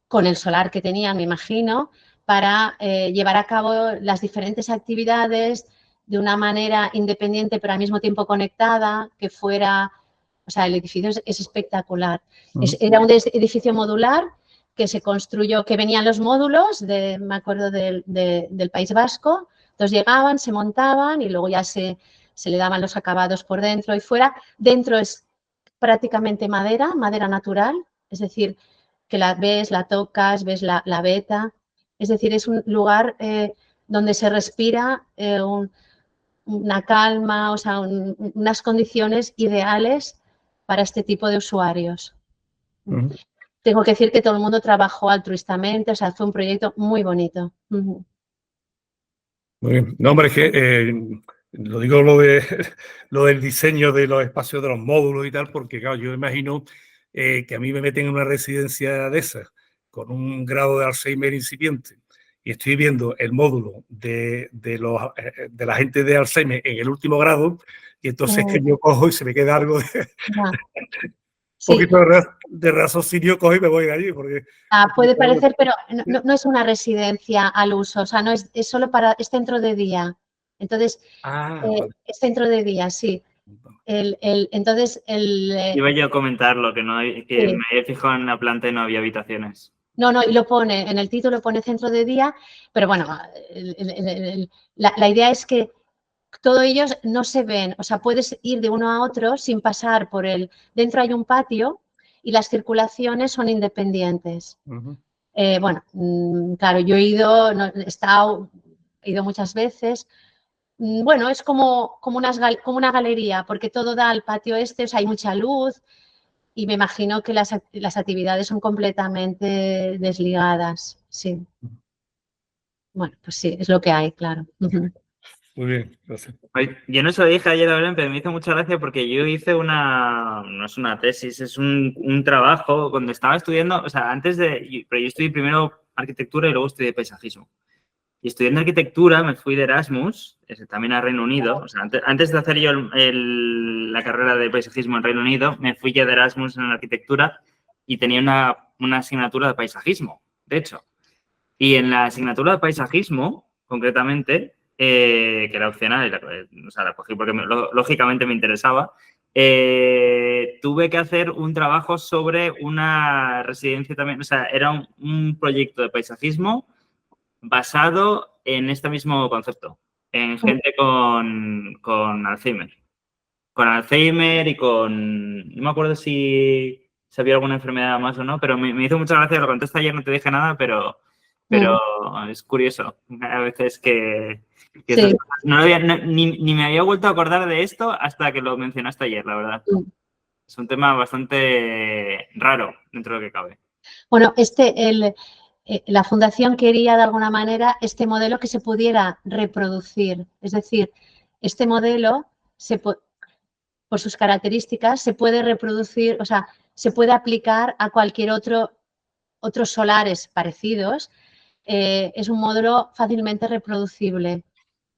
con el solar que tenían, me imagino, para llevar a cabo las diferentes actividades de una manera independiente pero al mismo tiempo conectada, que fuera, o sea, el edificio es espectacular. Era un edificio modular que se construyó, que venían los módulos, me acuerdo del País Vasco, entonces llegaban, se montaban y luego ya se le daban los acabados por dentro y fuera. Dentro es prácticamente madera natural, es decir, que la ves, la tocas, ves la veta. Es decir, es un lugar donde se respira una calma, o sea, unas condiciones ideales para este tipo de usuarios. Tengo que decir que todo el mundo trabajó altruistamente, o sea, fue un proyecto muy bonito. Muy bien. No, hombre, es que lo digo lo del diseño de los espacios de los módulos y tal, porque claro, yo imagino que a mí me meten en una residencia de esas con un grado de Alzheimer incipiente y estoy viendo el módulo de la gente de Alzheimer en el último grado y entonces que yo cojo y se me queda algo de Sí. poquito de raciocinio, cojo y me voy de allí. Porque, Puede parecer, pero no es una residencia al uso, o sea, no es solo es centro de día. Entonces, vale. es centro de día, sí. Entonces, Iba yo a comentarlo, que sí. me había fijado en la planta y no había habitaciones. No, y lo pone, en el título pone centro de día, pero bueno, la idea es que todos ellos no se ven, o sea, puedes ir de uno a otro sin pasar por dentro hay un patio y las circulaciones son independientes. Bueno, claro, yo he ido, he ido muchas veces. Bueno, es como una galería, porque todo da al patio este, o sea, hay mucha luz y me imagino que las actividades son completamente desligadas, sí. Bueno, pues sí, es lo que hay, claro. Muy bien, gracias. Yo no se lo dije ayer a Belén, pero me hizo mucha gracia porque yo hice no es una tesis, es un trabajo cuando estaba estudiando, o sea, pero yo estudié primero arquitectura y luego estudié paisajismo. Y estudiando arquitectura me fui de Erasmus, también a Reino Unido. O sea, antes de hacer yo la carrera de paisajismo en Reino Unido, me fui ya de Erasmus en arquitectura y tenía una asignatura de paisajismo, de hecho. Y en la asignatura de paisajismo, concretamente, que era opcional, o sea, la cogí porque lógicamente me interesaba, tuve que hacer un trabajo sobre una residencia también, o sea, era un proyecto de paisajismo basado en este mismo concepto, en gente con Alzheimer. Con Alzheimer y no me acuerdo si había alguna enfermedad más o no, pero me hizo mucha gracia, lo contaste ayer, no te dije nada, pero es curioso. A veces que Sí. ni me había vuelto a acordar de esto hasta que lo mencionaste ayer, la verdad. Es un tema bastante raro dentro de lo que cabe. Bueno, la fundación quería de alguna manera este modelo que se pudiera reproducir. Es decir, este modelo, por sus características, se puede reproducir, o sea, se puede aplicar a cualquier otros solares parecidos. Es un modelo fácilmente reproducible.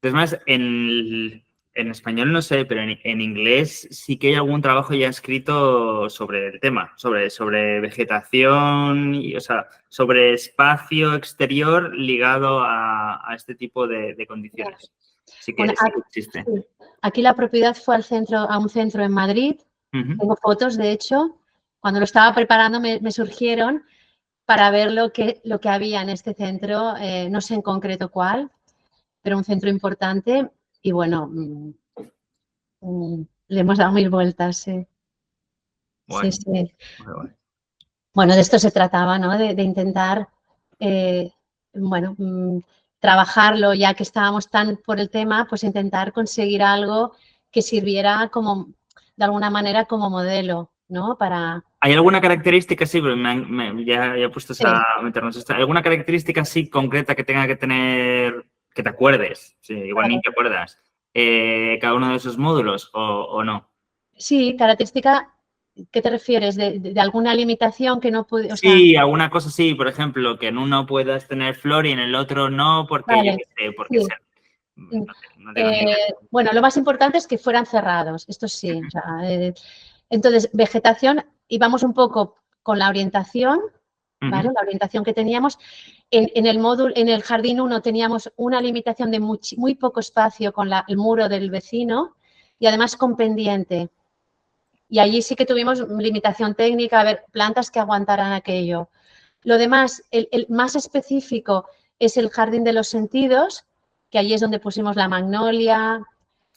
Es más, en español no sé, pero en inglés sí que hay algún trabajo ya escrito sobre el tema, sobre vegetación, o sea, sobre espacio exterior ligado a este tipo de condiciones. Sí que, Bueno, sí que existe. Aquí la propiedad fue a un centro en Madrid. Tengo fotos, de hecho. Cuando lo estaba preparando me surgieron para ver lo que había en este centro, no sé en concreto cuál, pero un centro importante y bueno, le hemos dado 1000 vueltas, sí. Bueno, Sí, sí. bueno. Bueno, de esto se trataba, ¿no? De intentar, bueno, trabajarlo, ya que estábamos tan por el tema, pues intentar conseguir algo que sirviera de alguna manera como modelo, ¿no? ¿Hay alguna característica, sí, pero ya he puesto Sí. a meternos esto, alguna característica así concreta que tenga que tener, que te acuerdes, sí, igual ni te acuerdas, cada uno de esos módulos o no? Sí, característica, ¿qué te refieres? ¿De alguna limitación que no puede, o sea, Sí, alguna cosa sí, por ejemplo, que en uno puedas tener flor y en el otro no, porque yo vale, qué sé, porque sí. sea. No tengo ni idea. Bueno, lo más importante es que fueran cerrados, esto sí. O sea, entonces, vegetación, íbamos un poco con la orientación, ¿vale? La orientación que teníamos. En el módulo, en el jardín 1 teníamos una limitación de muy poco espacio con el muro del vecino y además con pendiente. Y allí sí que tuvimos limitación técnica, a ver, plantas que aguantaran aquello. Lo demás, el más específico es el jardín de los sentidos, que allí es donde pusimos la magnolia,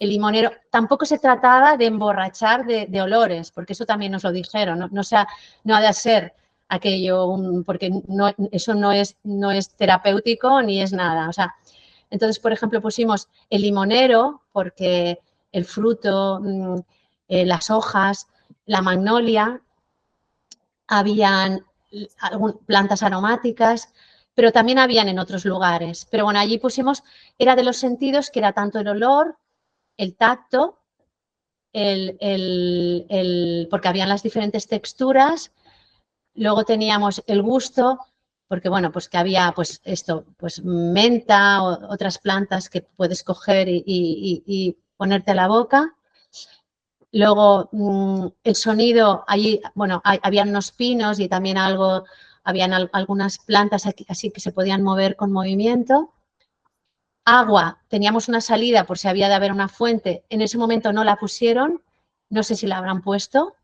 el limonero. Tampoco se trataba de emborrachar de olores, porque eso también nos lo dijeron. No ha de ser aquello, porque eso no es terapéutico ni es nada. O sea, entonces, por ejemplo, pusimos el limonero, porque el fruto, las hojas, la magnolia, habían plantas aromáticas, pero también habían en otros lugares. Pero bueno, allí pusimos, era de los sentidos, que era tanto el olor, el tacto, porque habían las diferentes texturas. Luego teníamos el gusto, porque bueno, pues que había pues esto, pues menta o otras plantas que puedes coger y ponerte a la boca. Luego el sonido, allí, bueno, habían unos pinos y también habían algunas plantas así que se podían mover con movimiento. Agua, teníamos una salida por si había de haber una fuente. En ese momento no la pusieron, no sé si la habrán puesto,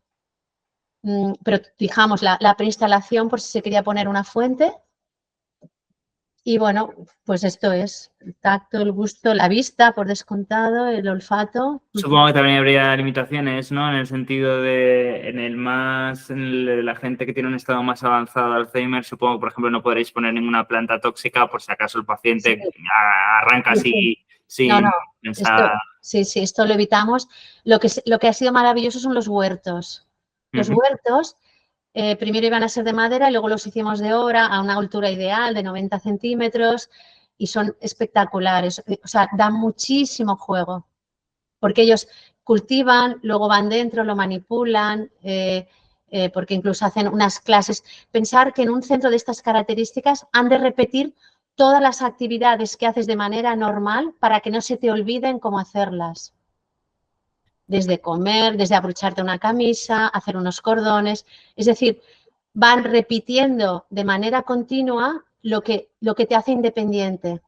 pero fijamos la preinstalación por si se quería poner una fuente. Y bueno, pues esto es el tacto, el gusto, la vista, por descontado, el olfato. Supongo que también habría limitaciones, ¿no? En el sentido de, la gente que tiene un estado más avanzado de Alzheimer, supongo que, por ejemplo, no podréis poner ninguna planta tóxica por si acaso el paciente arranca así sin pensar. Esto lo evitamos. Lo que ha sido maravilloso son los huertos. Los huertos primero iban a ser de madera y luego los hicimos de obra a una altura ideal de 90 centímetros y son espectaculares. O sea, dan muchísimo juego porque ellos cultivan, luego van dentro, lo manipulan, porque incluso hacen unas clases. Pensar que en un centro de estas características han de repetir todas las actividades que haces de manera normal para que no se te olviden cómo hacerlas. Desde comer, desde abrocharte una camisa, hacer unos cordones. Es decir, van repitiendo de manera continua lo que te hace independiente.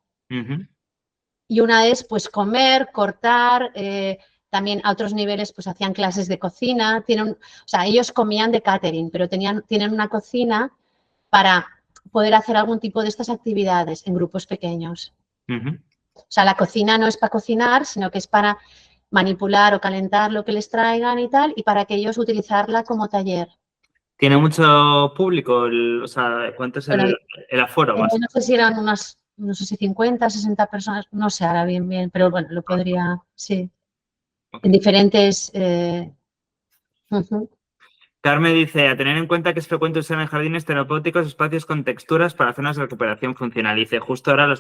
Y una es, pues, comer, cortar, también a otros niveles, pues, hacían clases de cocina. O sea, ellos comían de catering, pero tienen una cocina para poder hacer algún tipo de estas actividades en grupos pequeños. O sea, la cocina no es para cocinar, sino que es para manipular o calentar lo que les traigan y tal, y para que ellos utilizarla como taller. ¿Tiene mucho público? O sea, ¿cuánto es el aforo? No sé si eran unas, no sé si 50, 60 personas, no sé ahora bien, pero bueno, lo podría, sí. En diferentes... Carmen dice, a tener en cuenta que es frecuente usar en jardines terapéuticos espacios con texturas para zonas de recuperación funcional. Dice, justo ahora lo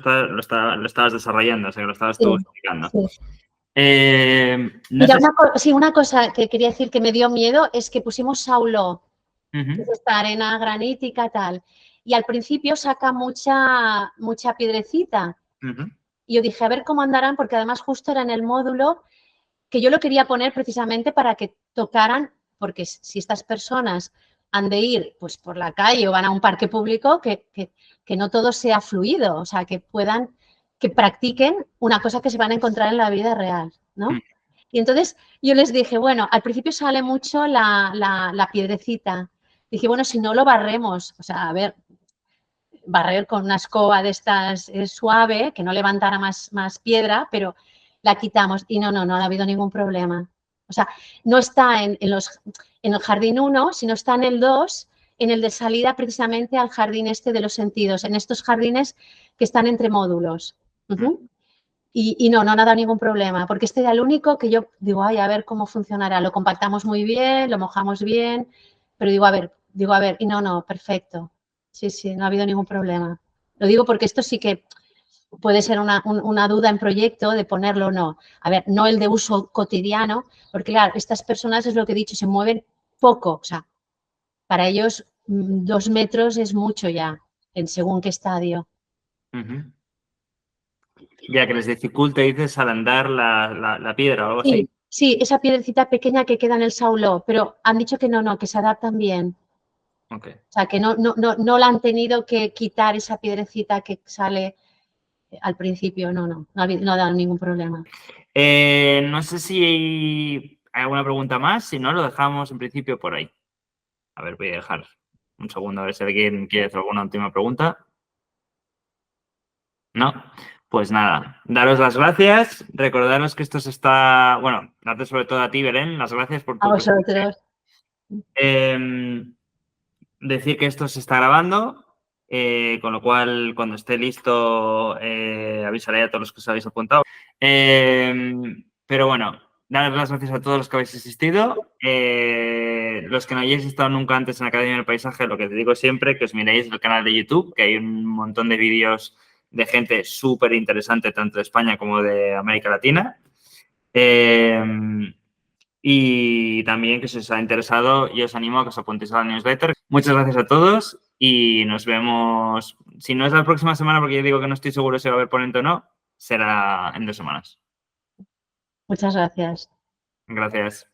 estabas desarrollando, o sea, que lo estabas tú explicando. Sí. Mira, una cosa que quería decir que me dio miedo es que pusimos saulo, esta arena granítica, tal, y al principio saca mucha piedrecita. Y yo dije, a ver cómo andarán, porque además justo era en el módulo que yo lo quería poner precisamente para que tocaran, porque si estas personas han de ir pues por la calle o van a un parque público, que no todo sea fluido, o sea, que practiquen una cosa que se van a encontrar en la vida real, ¿no? Y entonces yo les dije, bueno, al principio sale mucho la piedrecita. Dije, bueno, si no lo barremos, o sea, a ver, barrer con una escoba de estas suave, que no levantara más piedra, pero la quitamos y no ha habido ningún problema. O sea, no está en el jardín 1, sino está en el 2, en el de salida precisamente al jardín este de los sentidos, en estos jardines que están entre módulos. Y no ha dado ningún problema, porque este era el único que yo digo, ay, a ver cómo funcionará. Lo compactamos muy bien, lo mojamos bien, pero digo, a ver, y no, perfecto. Sí, no ha habido ningún problema. Lo digo porque esto sí que puede ser una duda en proyecto de ponerlo o no. A ver, no el de uso cotidiano, porque claro, estas personas, es lo que he dicho, se mueven poco. O sea, para ellos 2 metros es mucho ya, en según qué estadio. Ya que les dificulte, dices, al andar la piedra o algo así. Sí, esa piedrecita pequeña que queda en el sauló, pero han dicho que no, que se adaptan bien. Okay. O sea, que no la han tenido que quitar esa piedrecita que sale al principio, no ha dado ningún problema. No sé si hay alguna pregunta más, si no, lo dejamos en principio por ahí. A ver, voy a dejar un segundo a ver si alguien quiere hacer alguna última pregunta. ¿No? Pues nada, daros las gracias, recordaros que esto se está, bueno, darte sobre todo a ti, Belén, las gracias por tu... A vosotros. Decir que esto se está grabando, con lo cual cuando esté listo avisaré a todos los que os habéis apuntado. Pero bueno, dar las gracias a todos los que habéis asistido. los que no hayáis estado nunca antes en Academia del Paisaje, lo que te digo siempre, que os miréis el canal de YouTube, que hay un montón de vídeos de gente súper interesante, tanto de España como de América Latina. Y también que si os ha interesado, yo os animo a que os apuntéis a la newsletter. Muchas gracias a todos y nos vemos, si no es la próxima semana, porque yo digo que no estoy seguro si va a haber ponente o no, será en 2 semanas. Muchas gracias. Gracias.